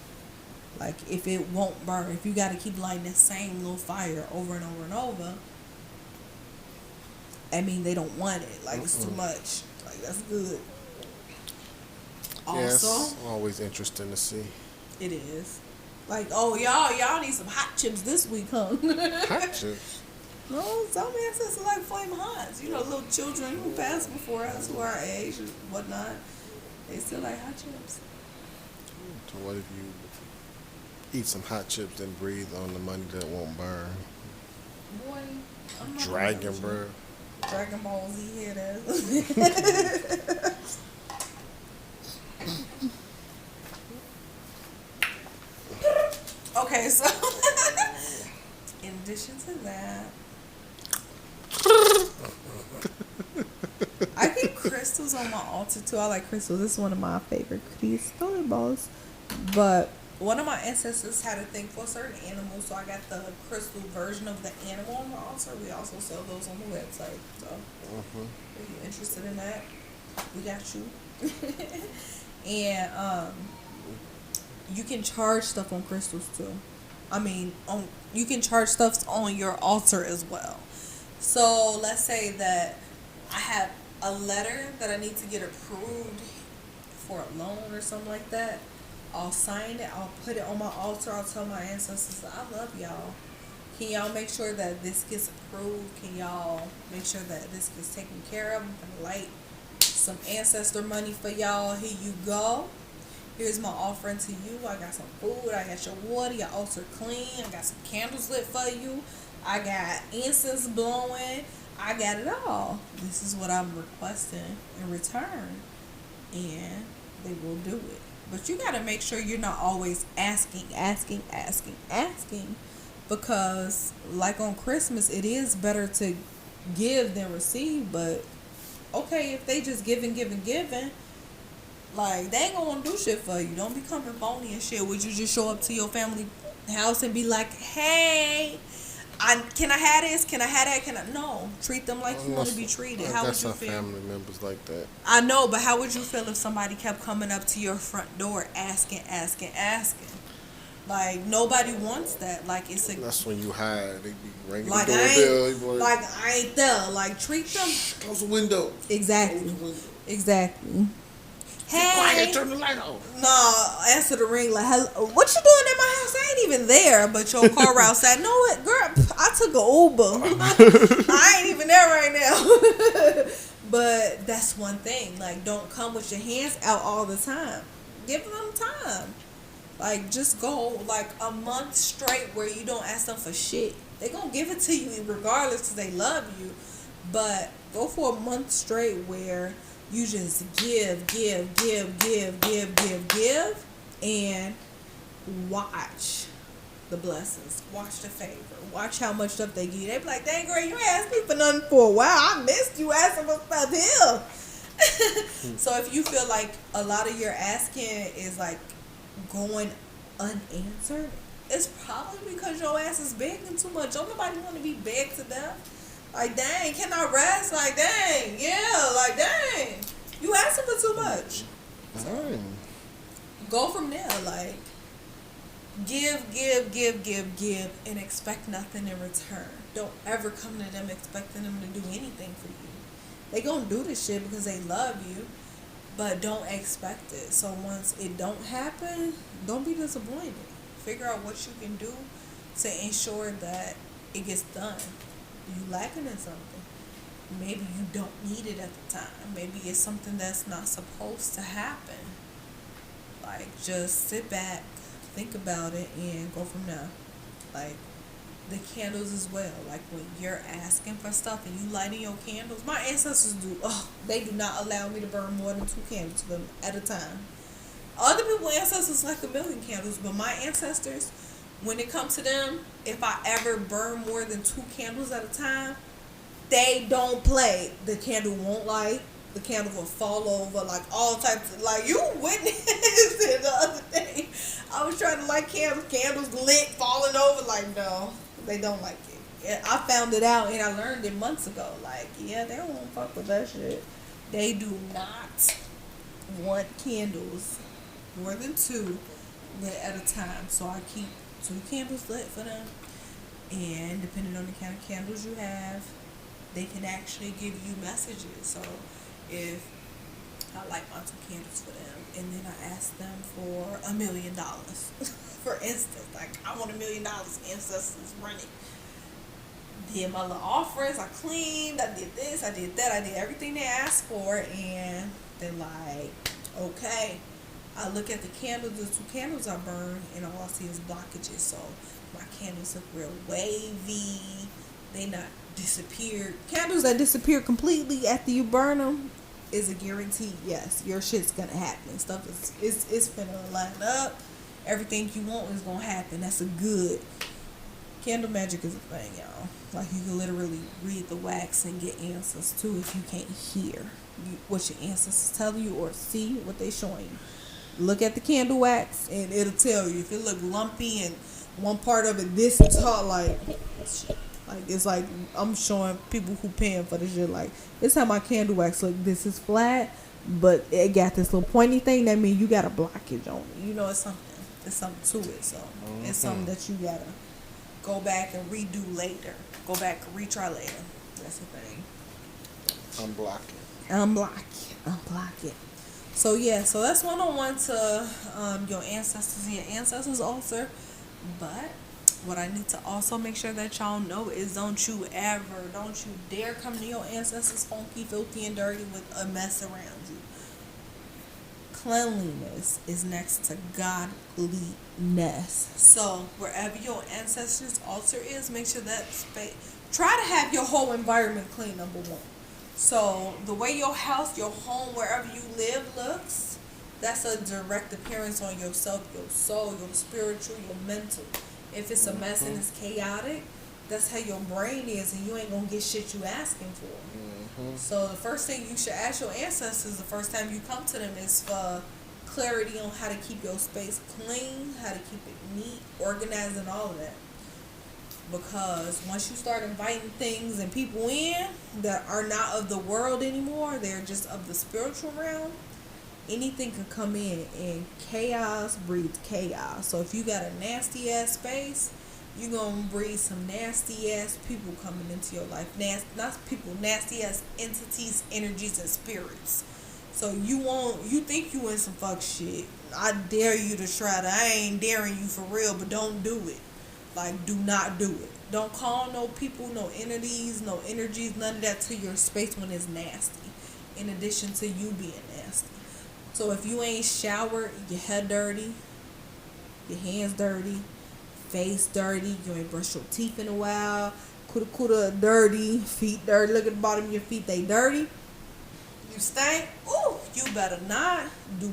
A: Like, if it won't burn, if you got to keep lighting the same little fire over and over and over, I mean, they don't want it. Like, it's too much. Like, that's good.
B: Yeah,
A: Also,
B: it's always interesting to see.
A: it is. Like, oh, y'all need some hot chips this week, huh?
B: Hot chips.
A: No, some ancestors like flame hots. You know, little children who passed before us, who are our age and whatnot, they still like hot chips.
B: So what if you eat some hot chips and breathe on the money that won't burn?
A: Boy, I'm not
B: Dragon,
A: gonna-
B: bro.
A: Dragon Ball Z head ass. Okay, so in addition to that, I keep crystals on my altar too. I like crystals. This is one of my favorite crystal balls. But one of my ancestors had a thing for a certain animal, so I got the crystal version of the animal on my altar. We also sell those on the website. So if you're interested in that, we got you. And you can charge stuff on crystals too. I mean, you can charge stuff on your altar as well. So let's say that I have a letter that I need to get approved for a loan or something like that. I'll sign it. I'll put it on my altar. I'll tell my ancestors, I love y'all. Can y'all make sure that this gets approved? Can y'all make sure that this gets taken care of? I'm gonna light some ancestor money for y'all. Here you go. Here's my offering to you. I got some food. I got your water. Your altar clean. I got some candles lit for you. I got incense blowing. I got it all. This is what I'm requesting in return. And they will do it. But you got to make sure you're not always asking. Because like on Christmas, it is better to give than receive. But okay, if they just giving, like, they ain't gonna do shit for you. Don't be coming phony and shit. Would you just show up to your family house and be like, hey, can I have this? Can I have that? No. Treat them like you want to be treated. How would you
B: some
A: feel?
B: family members like that.
A: I know, but how would you feel if somebody kept coming up to your front door asking? Like, nobody wants that. Like, it's a...
B: That's when you hide. They be ringing
A: Like,
B: the doorbell.
A: I ain't there. Like, treat them...
B: Close the window.
A: Exactly.
B: Close the window.
A: Exactly. Hey,
B: Quiet, turn the light off.
A: No, answer the ring like, hello, what you doing in my house? I ain't even there, but your car outside. No, what, girl? I took an Uber. I ain't even there right now. But that's one thing. Like, don't come with your hands out all the time. Give them time. Like, just go like a month straight where you don't ask them for shit. They gonna give it to you regardless because they love you. But go for a month straight where you just give, and watch the blessings. Watch the favor. Watch how much stuff they give you. They be like, dang, girl, you ain't asked me for nothing for a while. I missed you asking for stuff here. So if you feel like a lot of your asking is like going unanswered, it's probably because your ass is begging too much. Don't nobody want to be begged to death. Like, dang, can I rest? Like, dang, yeah, like, dang. You asking for too much. So, go from there. Like, give, and expect nothing in return. Don't ever come to them expecting them to do anything for you. They gonna do this shit because they love you, but don't expect it. So once it don't happen, don't be disappointed. Figure out what you can do to ensure that it gets done. You lacking in something. Maybe you don't need it at the time. Maybe it's something that's not supposed to happen. Like, just sit back, think about it, and go from there. Like, the candles as well. Like, when you're asking for stuff and you lighting your candles, my ancestors they do not allow me to burn more than 2 candles to them at a time. Other people's ancestors like 1,000,000 candles, but my ancestors, when it comes to them, if I ever burn more than 2 candles at a time, they don't play. The candle won't light. The candle will fall over. Like, all types of... Like, you witnessed it the other day. I was trying to light candles lit, falling over. Like, no, they don't like it. I found it out, and I learned it months ago. Like, yeah, they don't want to fuck with that shit. They do not want candles more than 2 lit at a time. So I keep 2 candles lit for them, and depending on the kind of candles you have, they can actually give you messages. So if I light my 2 candles for them, and then I ask them for $1 million. For instance, like I want $1 million. Ancestors running. Did my little offerings. I cleaned. I did this. I did that. I did everything they asked for, and they're like, okay. I look at the candles, the 2 candles I burn, and all I see is blockages. So my candles look real wavy. They not disappeared. Candles that disappear completely after you burn them is a guarantee. Yes, your shit's gonna happen. Stuff is gonna line up. Everything you want is gonna happen. That's a good. Candle magic is a thing, y'all. Like you can literally read the wax and get answers too if you can't hear what your ancestors tell you or see what they showing you. Look at the candle wax and it'll tell you if it look lumpy and one part of it this tall, like it's like I'm showing people who paying for this shit, like this how my candle wax look. This is flat, but it got this little pointy thing. That means you got a blockage on it. You know, it's something to it. So it's something that you gotta go back and redo later. Go back and retry later. That's the thing. Unblock it. So yeah, so that's 101 to your ancestors and your ancestors' altar. But what I need to also make sure that y'all know is don't you dare come to your ancestors funky, filthy, and dirty with a mess around you. Cleanliness is next to godliness. So wherever your ancestors' altar is, make sure that space. Try to have your whole environment clean. Number one. So the way your house, your home, wherever you live looks, that's a direct appearance on yourself, your soul, your spiritual, your mental. If it's a mess and it's chaotic, that's how your brain is, and you ain't gonna get shit you asking for. So the first thing you should ask your ancestors the first time you come to them is for clarity on how to keep your space clean, how to keep it neat, organized, and all of that. Because once you start inviting things and people in that are not of the world anymore, they're just of the spiritual realm, anything can come in, and chaos breeds chaos. So if you got a nasty ass space, you're gonna breed some nasty ass people coming into your life. Not people, nasty ass entities, energies, and spirits. So you think you in some fuck shit. I dare you to try to. I ain't daring you for real, but don't do it. Like, do not do it. Don't call no people, no entities, no energies, none of that to your space when it's nasty. In addition to you being nasty. So if you ain't showered, your head dirty, your hands dirty, face dirty, you ain't brushed your teeth in a while, kuda dirty, feet dirty, look at the bottom of your feet, they dirty, you stink, ooh, you better do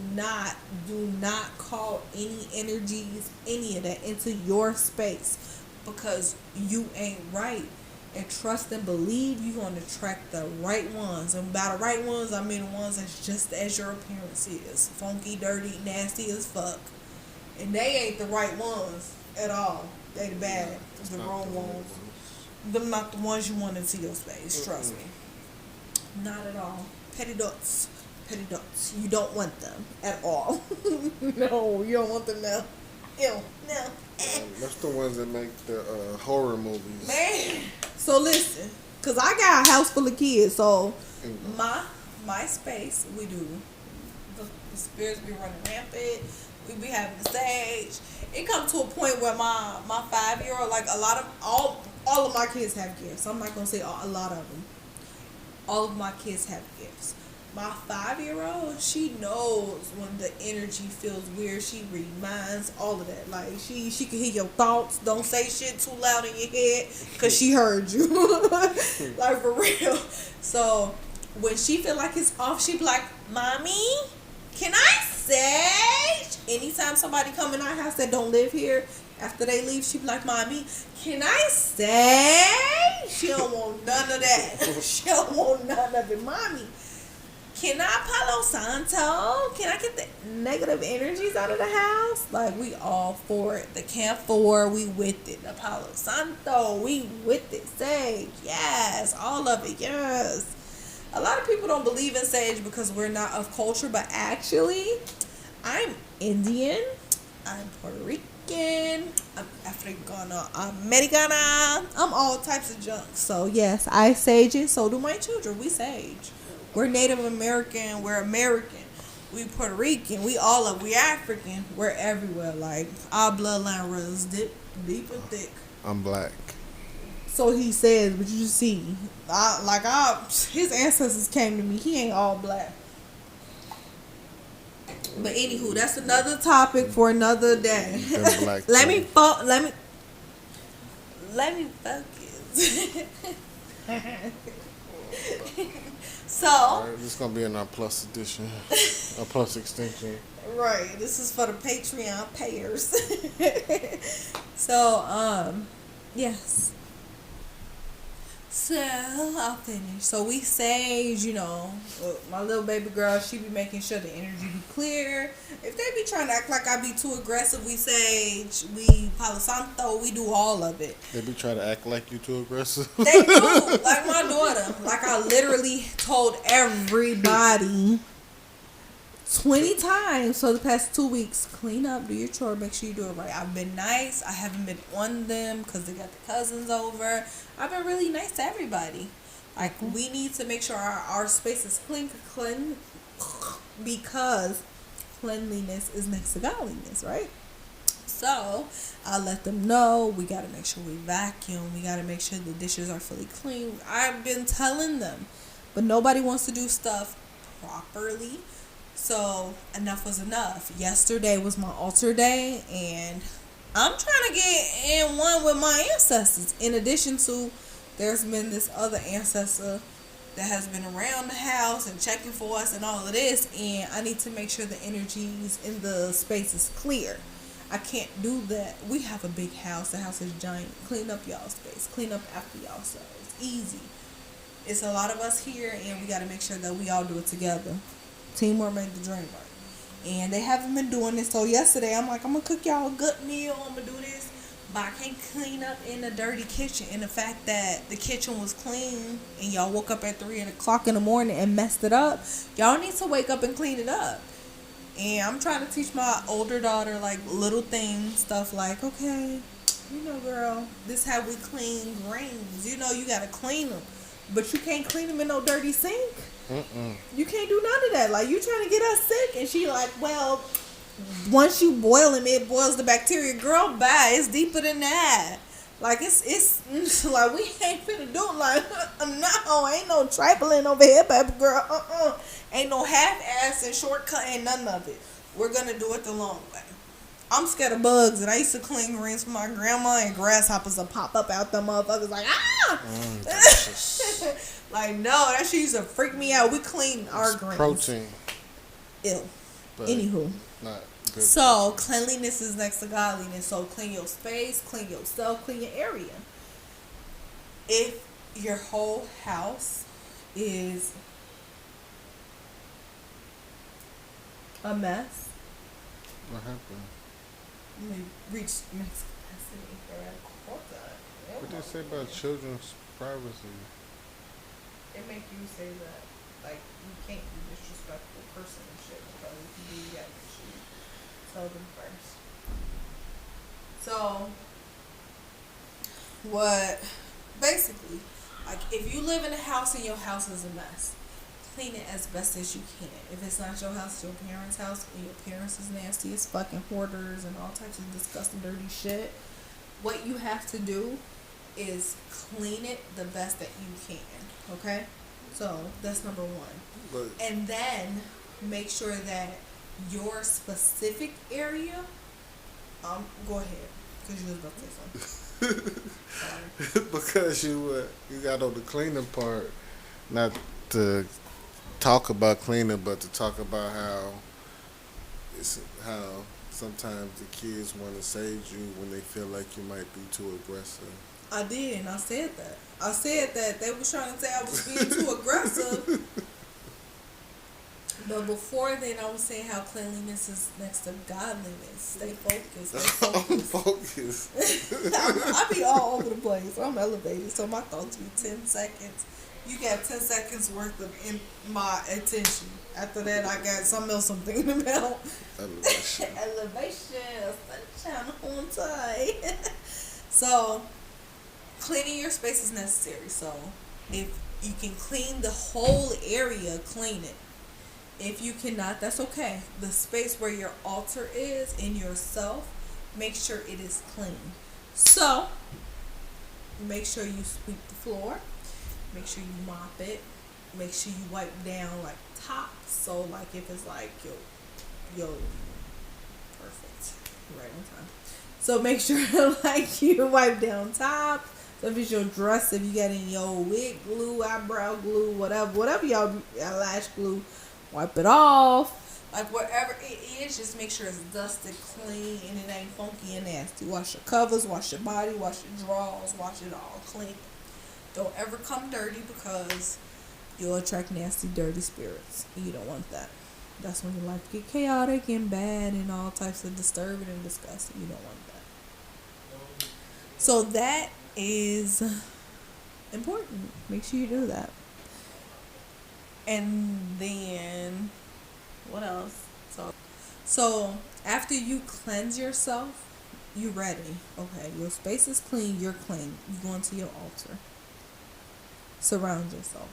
A: not call any energies, any of that into your space, because you ain't right. And trust and believe you're going to attract the right ones. And by the right ones, I mean the ones that's just as your appearance is. Funky, dirty, nasty as fuck. And they ain't the right ones at all. They the bad, the wrong ones. Them not the ones you want into your space. Trust me. Not at all. Petty dots. You don't want them at all. No, you don't want them now. Ew, no.
B: That's the ones that make the horror movies.
A: Man. So listen, cause I got a house full of kids, so my space we do. The spirits be running rampant. We be having the stage. It comes to a point where my 5-year-old, like all of my kids have gifts. I'm not gonna say a lot of them. All of my kids have gifts. My 5-year-old, she knows when the energy feels weird. She reads minds, all of that. Like she can hear your thoughts. Don't say shit too loud in your head, cause she heard you. Like for real. So when she feel like it's off, she be like, "Mommy, can I sage?" Anytime somebody come in our house that don't live here, after they leave, she be like, "Mommy, can I sage?" She don't want none of that. She don't want none of it. "Mommy, can I Palo Santo? Can I get the negative energies out of the house?" Like, we all for it. The camphor, we with it. The Palo Santo, we with it. Sage, yes. All of it, yes. A lot of people don't believe in sage because we're not of culture, but actually, I'm Indian. I'm Puerto Rican. I'm Africana, Americana. I'm all types of junk. So, yes, I sage it. So do my children. We sage. We're Native American. We're American. We Puerto Rican. We all of. We African. We're everywhere. Like our bloodline runs deep and thick.
B: I'm black.
A: So he says, but you see, his ancestors came to me. He ain't all black. But anywho, that's another topic for another day.
B: Black
A: let
B: too.
A: me focus. So,
B: All right, this is gonna be in our plus edition, our plus extension.
A: right, this is for the Patreon payers. So, yes. So I'll finish. So we sage, my little baby girl, she be making sure the energy be clear. If they be trying to act like I be too aggressive, we sage, we Palo Santo, we do all of it.
B: They be trying to act like you too aggressive.
A: They do, like my daughter. Like I literally told everybody 20 times for the past 2 weeks, clean up, do your chore, make sure you do it right. I've been nice. I haven't been on them because they got the cousins over. I've been really nice to everybody. Like, we need to make sure our space is clean because cleanliness is next to godliness, right? So, I let them know we got to make sure we vacuum. We got to make sure the dishes are fully clean. I've been telling them, but nobody wants to do stuff properly. So enough was enough. Yesterday was my altar day, and I'm trying to get in one with my ancestors. In addition to, there's been this other ancestor that has been around the house and checking for us and all of this, and I need to make sure the energies in the space is clear. I can't do that. We have a big house. The house is giant. Clean up y'all's space. Clean up after y'all. So it's easy. It's a lot of us here, and we got to make sure that we all do it together. Teamwork made the dream work. And they haven't been doing this. So yesterday, I'm like, I'm going to cook y'all a good meal. I'm going to do this. But I can't clean up in a dirty kitchen. And the fact that the kitchen was clean and y'all woke up at 3 o'clock in the morning and messed it up, y'all need to wake up and clean it up. And I'm trying to teach my older daughter, like, little things. Stuff like, okay, girl, this how we clean greens. You got to clean them. But you can't clean them in no dirty sink. You can't do none of that. Like, you trying to get us sick, and she like, well, once you boil them, it boils the bacteria. Girl, bye. It's deeper than that. Like, it's like, we ain't finna do it. Like, no, ain't no trifling over here, baby girl. Ain't no half-ass and shortcut, ain't none of it. We're gonna do it the long way. I'm scared of bugs, and I used to clean greens for my grandma, and grasshoppers will pop up out them motherfuckers like, ah! Like, no, that shit used to freak me out. We clean our greens.
B: Protein.
A: Ew. Anywho.
B: Not good.
A: So, cleanliness is next to godliness. So, clean your space, clean yourself, clean your area. If your whole house is a mess,
B: What happened?
A: we reach max capacity for a quota.
B: What did they say about children's privacy?
A: It make you say that, like, you can't be a disrespectful person and shit, because if you do, you gotta make sure you tell them first. So, basically, like, if you live in a house and your house is a mess, clean it as best as you can. If it's not your house, it's your parents' house, and your parents is nasty as fucking hoarders and all types of disgusting, dirty shit, what you have to do is clean it the best that you can. Okay? So, that's number one. And then, make sure that your specific area, go ahead, because you was about to say something.
B: Because you got on the cleaning part, not to talk about cleaning, but to talk about how sometimes the kids want to sage you when they feel like you might be too aggressive.
A: I did, and I said that. I said that they was trying to say I was being too aggressive. But before then, I was saying how cleanliness is next to godliness. Stay focused.
B: I'm focused.
A: I be all over the place. I'm elevated, so my thoughts be 10 seconds. You got 10 seconds worth of my attention. After that, I got something else I'm thinking about. Elevation. Sunshine on time. So, cleaning your space is necessary. So, if You can clean the whole area, clean it. If you cannot, that's okay. The space where your altar is in yourself, make sure it is clean. So, make sure you sweep the floor. Make sure you mop it. Make sure you wipe down like top. So like if it's like yo, perfect, right on time. So make sure like you wipe down top. So if it's your dress, if you got any old wig glue, eyebrow glue, whatever y'all eyelash glue, wipe it off. Like whatever it is, just make sure it's dusted, clean, and it ain't funky and nasty. Wash your covers, wash your body, wash your drawers, wash it all clean. Don't ever come dirty because you'll attract nasty, dirty spirits. You don't want that. That's when your life get chaotic and bad and all types of disturbing and disgusting. You don't want that. So that is important. Make sure you do that. And then what else? So after you cleanse yourself, you ready. Okay, your space is clean, you're clean. You go into your altar. Surround yourself.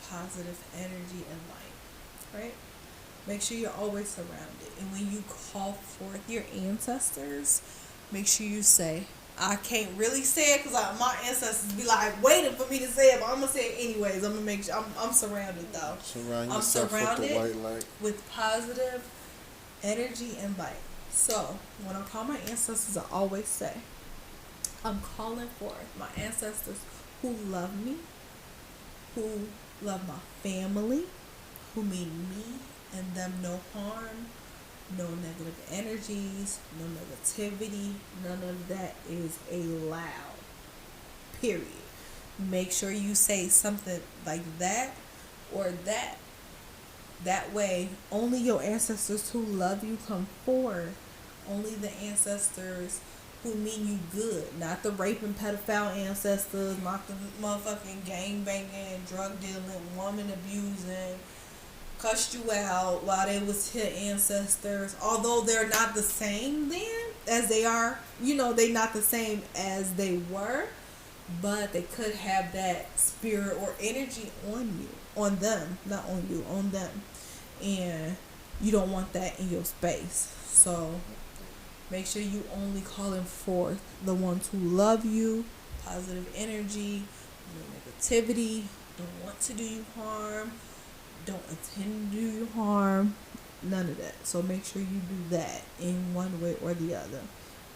A: Positive energy and light. Right? Make sure you're always surrounded. And when you call forth your ancestors, make sure you say, I can't really say it because my ancestors be like waiting for me to say it, but I'm going to say it anyways. I'm going to make sure I'm surrounded though.
B: Surround
A: I'm
B: yourself
A: surrounded
B: with the white light.
A: with positive energy and light. So when I call my ancestors, I always say, I'm calling forth my ancestors who love me, who love my family, who mean me and them no harm, no negative energies, no negativity, none of that is allowed. Period. Make sure you say something like that or that. That way, only your ancestors who love you come forward. Only the ancestors who mean you good. Not the raping pedophile ancestors, not the motherfucking gang banging, drug dealing, woman abusing, cussed you out while they was your ancestors. Although they're not the same then as they are, they not the same as they were, but they could have that spirit or energy on you, on them, not on you, on them. And you don't want that in your space. So make sure you only calling forth the ones who love you, positive energy, no negativity, don't want to do you harm, don't intend to do you harm, none of that. So make sure you do that in one way or the other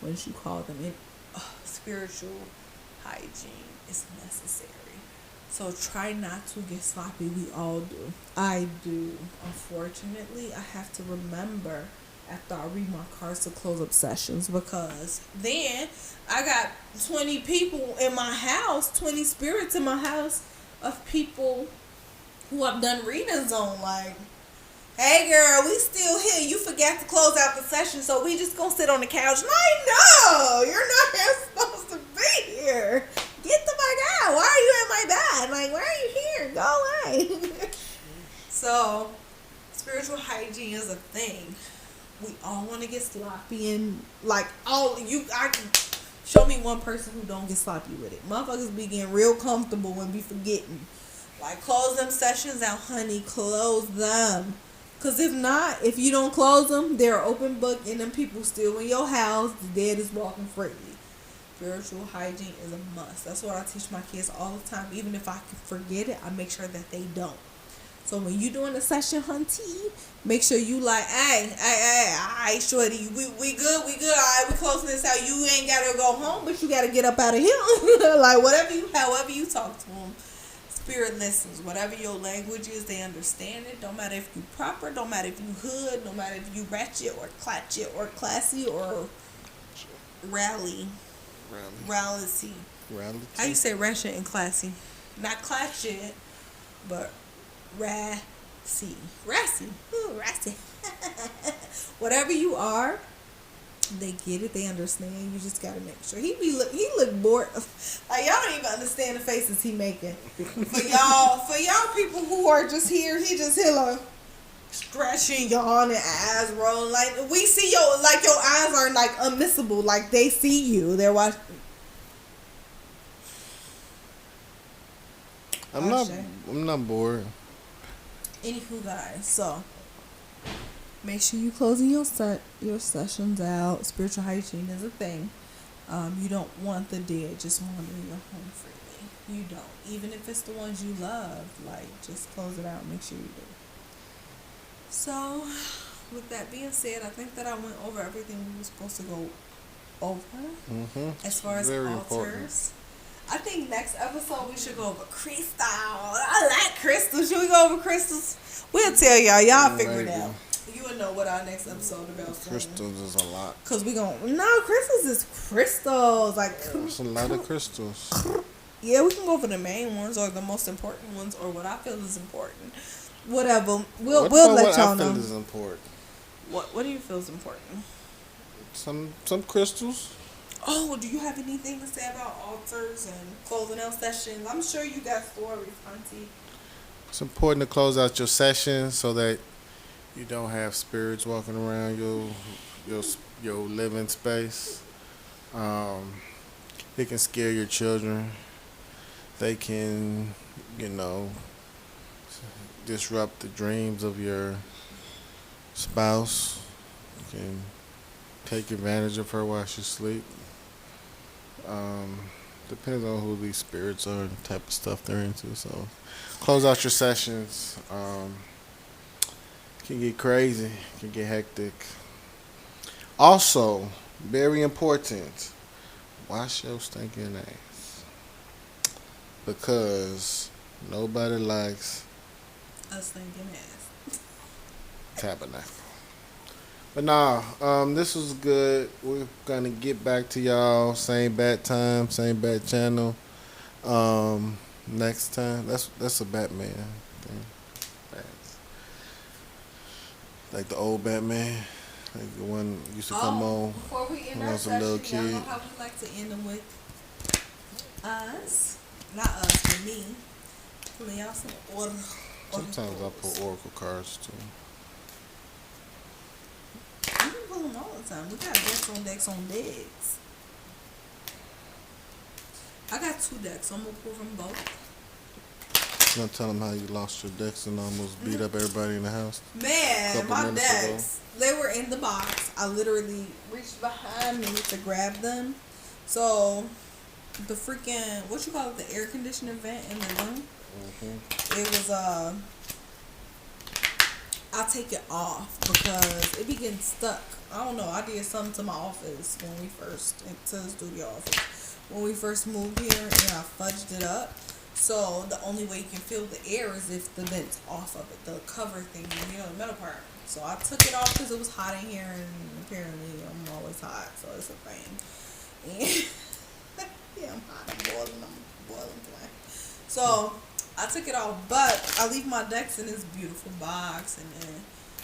A: once you call them in. Spiritual hygiene is necessary. So try not to get sloppy. We all do. I do. Unfortunately, I have to remember after I read my cards to close up sessions, because then I got 20 people in my house, 20 spirits in my house of people who I've done readings on. Like, hey girl, we still here. You forgot to close out the session, so we just gonna sit on the couch. Like, no, you're not supposed to be here. Get the fuck out. Why are you in my bed? Like, why are you here? Go away. So, spiritual hygiene is a thing. We all want to get sloppy and I can show me one person who don't get sloppy with it. Motherfuckers be getting real comfortable and be forgetting. Like, close them sessions out, honey. Close them. Because if not, if you don't close them, they're open book and them people still in your house. The dead is walking freely. Spiritual hygiene is a must. That's what I teach my kids all the time. Even if I can forget it, I make sure that they don't. So when you doing a session, hunty, make sure you like, hey, shorty, we good, all right, we closing this out. You ain't gotta go home, but you gotta get up out of here. Like, however you talk to them, spirit listens. Whatever your language is, they understand it. Don't matter if you proper, don't matter if you hood, no matter if you ratchet or clatchet or classy or rally. How you say ratchet and classy? Not clatchet, but rassy. Ooh, rassy. Whatever you are, they get it. They understand. You just gotta make sure. He look bored. Like, y'all don't even understand the faces he making. For y'all people who are just here, he just here like stretching, yawning, eyes rolling. Like, we see your eyes are like unmissable. Like, they see you. They're watching.
B: I'm not. I'm not bored.
A: Anywho, guys, so make sure you closing your sessions out. Spiritual hygiene is a thing. You don't want the dead just wandering your home freely. You don't. Even if it's the ones you love, like, just close it out. Make sure you do. So, with that being said, I think that I went over everything we were supposed to go over. As far as
B: Very
A: altars.
B: important.
A: I think next episode we should go over crystals. I like crystals. Should we go over crystals? We'll tell y'all. Y'all figure it
B: Maybe.
A: out. You will know what our next episode about.
B: Crystals is a lot.
A: Cause we crystals is crystals. Like,
B: There's a lot of crystals.
A: yeah, we can go for the main ones or the most important ones or what I feel is important. Whatever. We'll let y'all know.
B: What I feel is important.
A: What do you feel is important?
B: Some crystals.
A: Oh, do you have anything to say about altars and closing out sessions? I'm sure you got stories, Auntie.
B: It's important to close out your session so that you don't have spirits walking around your living space. It can scare your children. They can, disrupt the dreams of your spouse. You can take advantage of her while she's asleep. Depends on who these spirits are and the type of stuff they're into. So close out your sessions. Can get crazy, can get hectic. Also, very important, wash your stinking ass. Because nobody likes
A: A stinking ass.
B: tabernacle. But nah, this was good. We're gonna get back to y'all. Same bat time, same bat channel. Next time. That's a Batman thing. Like the old Batman. Like the one used to come on
A: Before we end
B: when I
A: our
B: was a little
A: session, y'all know
B: kid.
A: how we like to end them with us. Not us, but me. Pulling y'all some order.
B: Sometimes I pull oracle cards too.
A: You can pull them all the time. We got decks on decks. I got 2 decks, so I'm going to pull from both.
B: You gonna tell them how you lost your decks and almost beat up everybody in the house?
A: Man,
B: Couple
A: my
B: minutes
A: decks, they were in the box. I literally reached behind me to grab them. So, the freaking, what you call it, the air conditioner vent in the room, it was, I'll take it off because it be getting stuck. I don't know, I did something to my office when we first, to the studio office, when we first moved here, and I fudged it up. So the only way you can feel the air is if the vent's off of it, the cover thing, the metal part. So I took it off because it was hot in here, and apparently I'm always hot, so it's a thing. And yeah, I'm hot. I'm boiling flat. So I took it off, but I leave my decks in this beautiful box, and then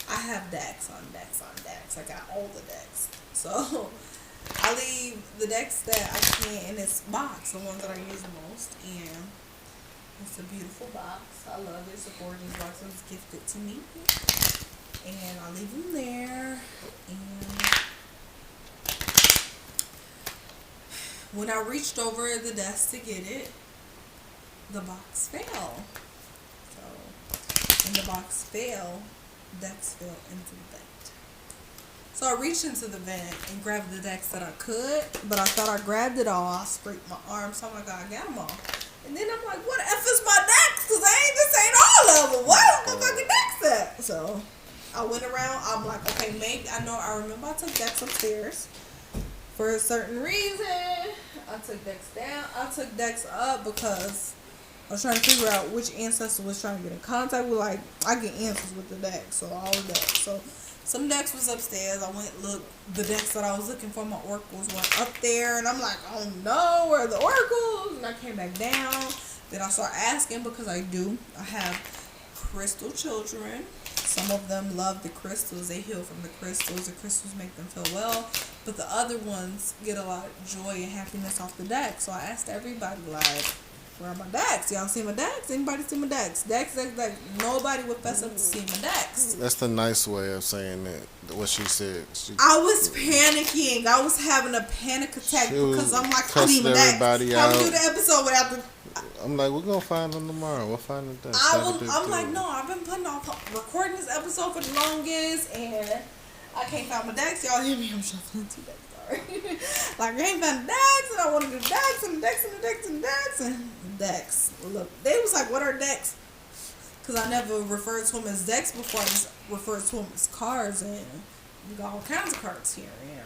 A: I have decks on decks on decks. I got all the decks. So I leave the decks that I can in this box, the ones that I use the most, and it's a beautiful box. I love it. It's a gorgeous box. It was gifted to me. And I leave them there. And when I reached over the desk to get it, the box fell. So, when the box fell, decks fell into the vent. So I reached into the vent and grabbed the decks that I could, but I thought I grabbed it all. I scraped my arm, so I'm like, I got them all. And then I'm like, what the F is my decks? Because this ain't all of them. Why is my fucking decks at? So I went around. I'm like, okay, maybe I remember I took decks upstairs for a certain reason. I took decks down. I took decks up because I was trying to figure out which ancestor was trying to get in contact with. Like, I get answers with the decks, so all the decks. So some decks was upstairs. I went look. The decks that I was looking for, my oracles, were up there, and I'm like, oh no, where are the oracles? And I came back down. Then I started asking because I have crystal children. Some of them love the crystals. They heal from the crystals. The crystals make them feel well, but the other ones get a lot of joy and happiness off the deck. So I asked everybody, like, Where are my Dax? Y'all see my Dax? Anybody see my Dax? Dax. Nobody would fess up to see my Dax.
B: That's the nice way of saying that. What she said.
A: I was panicking. I was having a panic attack because I'm like, I need my Dax.
B: Everybody
A: How
B: out.
A: we do the episode without the...
B: I'm like, we're gonna find them tomorrow. We'll find them then.
A: I'm like, no, I've been putting off recording this episode for the longest, and I can't find my Dax. Y'all hear me? I'm shuffling today. Sorry. Like, I ain't found the Dax, and I want to do Dax and the Dax and the Dax and the Dax and Dax. Look, they was like, what are Dax? Because I never referred to them as Dax before. I just referred to them as cards, and we got all kinds of cards here. And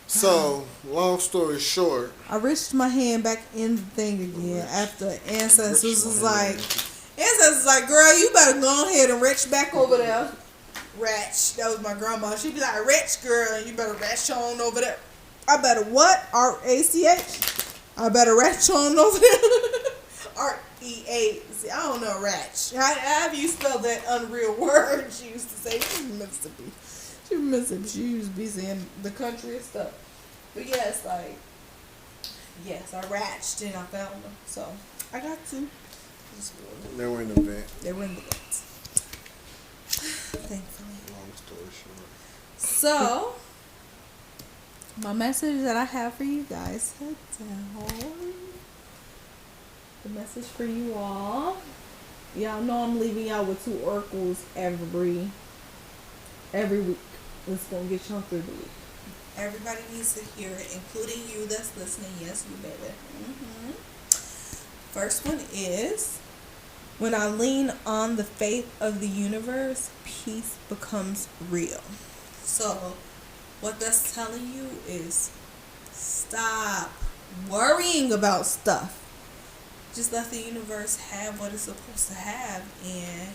B: so, long story short,
A: I reached my hand back in the thing again after Ancestors was like, girl, you better go ahead and reach back over there. Ratch. That was my grandma. She'd be like, retch, girl, you better retch on over there. I better what? R-A-C-H? I better retch on over there. R-E-A-C. I don't know, ratch. How do you spell that unreal word she used to say? She was Mississippi. She used to be saying the country and stuff. But yes, I ratched and I found them. So, I got two.
B: they were in the van.
A: They were in the vents. Thankfully.
B: Long story short.
A: So, my message that I have for you guys today. The message for you all. Y'all know I'm leaving y'all with 2 oracles every week. It's going to get y'all through the week. Everybody needs to hear it, including you that's listening. Yes, you baby. First one is, when I lean on the faith of the universe, peace becomes real. So, what that's telling you is stop worrying about stuff. Just let the universe have what it's supposed to have, and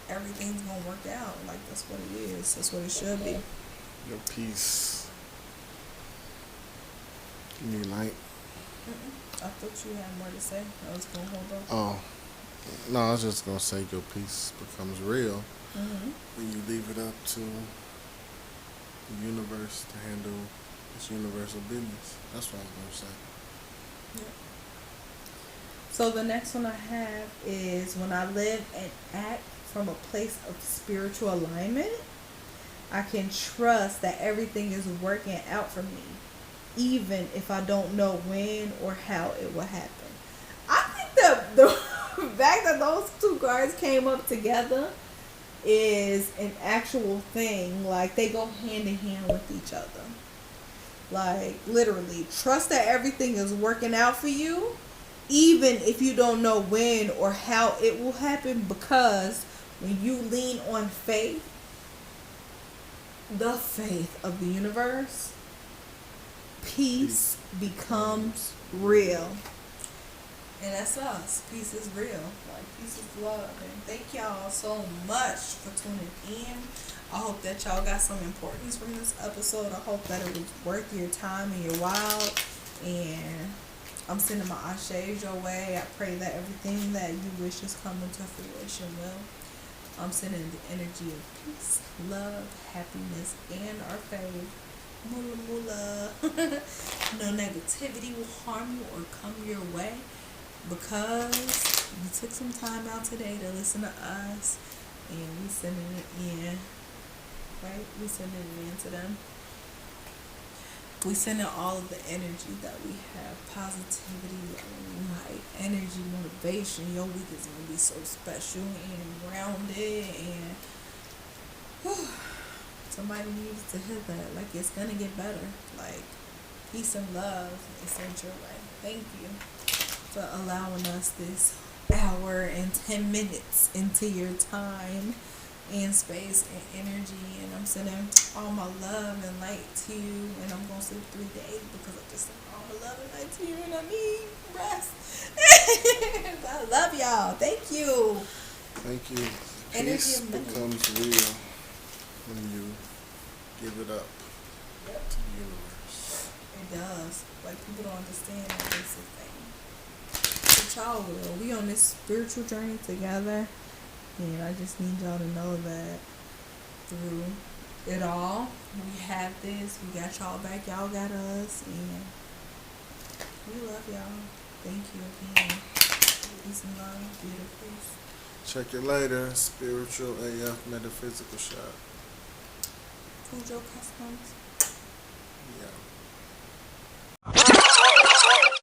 A: everything's going to work out. Like, that's what it is. That's what it should be.
B: Your peace. You need light?
A: I thought you had more to say. I was going to hold on.
B: Oh. No, I was just going to say your peace becomes real when you leave it up to the universe to handle its universal business. That's what I was going to say.
A: Yep. So the next one I have is, when I live and act from a place of spiritual alignment, I can trust that everything is working out for me, even if I don't know when or how it will happen. I think that the fact that those 2 cards came up together is an actual thing. Like, they go hand in hand with each other. Like, literally, trust that everything is working out for you, even if you don't know when or how it will happen, because when you lean on faith, the faith of the universe, peace becomes real. And that's us. Peace is real. Like, peace is love. And thank y'all so much for tuning in. I hope that y'all got some importance from this episode. I hope that it was worth your time and your while. And I'm sending my ashes your way. I pray that everything that you wish is coming to fruition will. I'm sending the energy of peace, love, happiness, and our faith. Mula mula. No negativity will harm you or come your way, because you took some time out today to listen to us, and we sending it in. Right? We sending it in to them. We send in all of the energy that we have, positivity, light, energy, motivation. Your week is going to be so special and grounded, and somebody needs to hear that. Like, it's going to get better. Like, peace and love is sent your way. Thank you for allowing us this hour and 10 minutes into your time and space and energy, and I'm sending all my love and light to you, and I'm gonna sleep 3 days because I just sent all my love and light to you, and I need rest. I love y'all. Thank you.
B: Thank you.
A: Energy
B: Peace becomes real when you give it up to the universe.
A: It does. Like, people don't understand that this is a thing. But y'all will. We on this spiritual journey together. And I just need y'all to know that through it all, we have this. We got y'all back. Y'all got us. And we love y'all. Thank you again. Peace and love. Beautiful peace.
B: Check it later. Spiritual AF Metaphysical Shop.
A: Cujo Customs.
B: Yeah.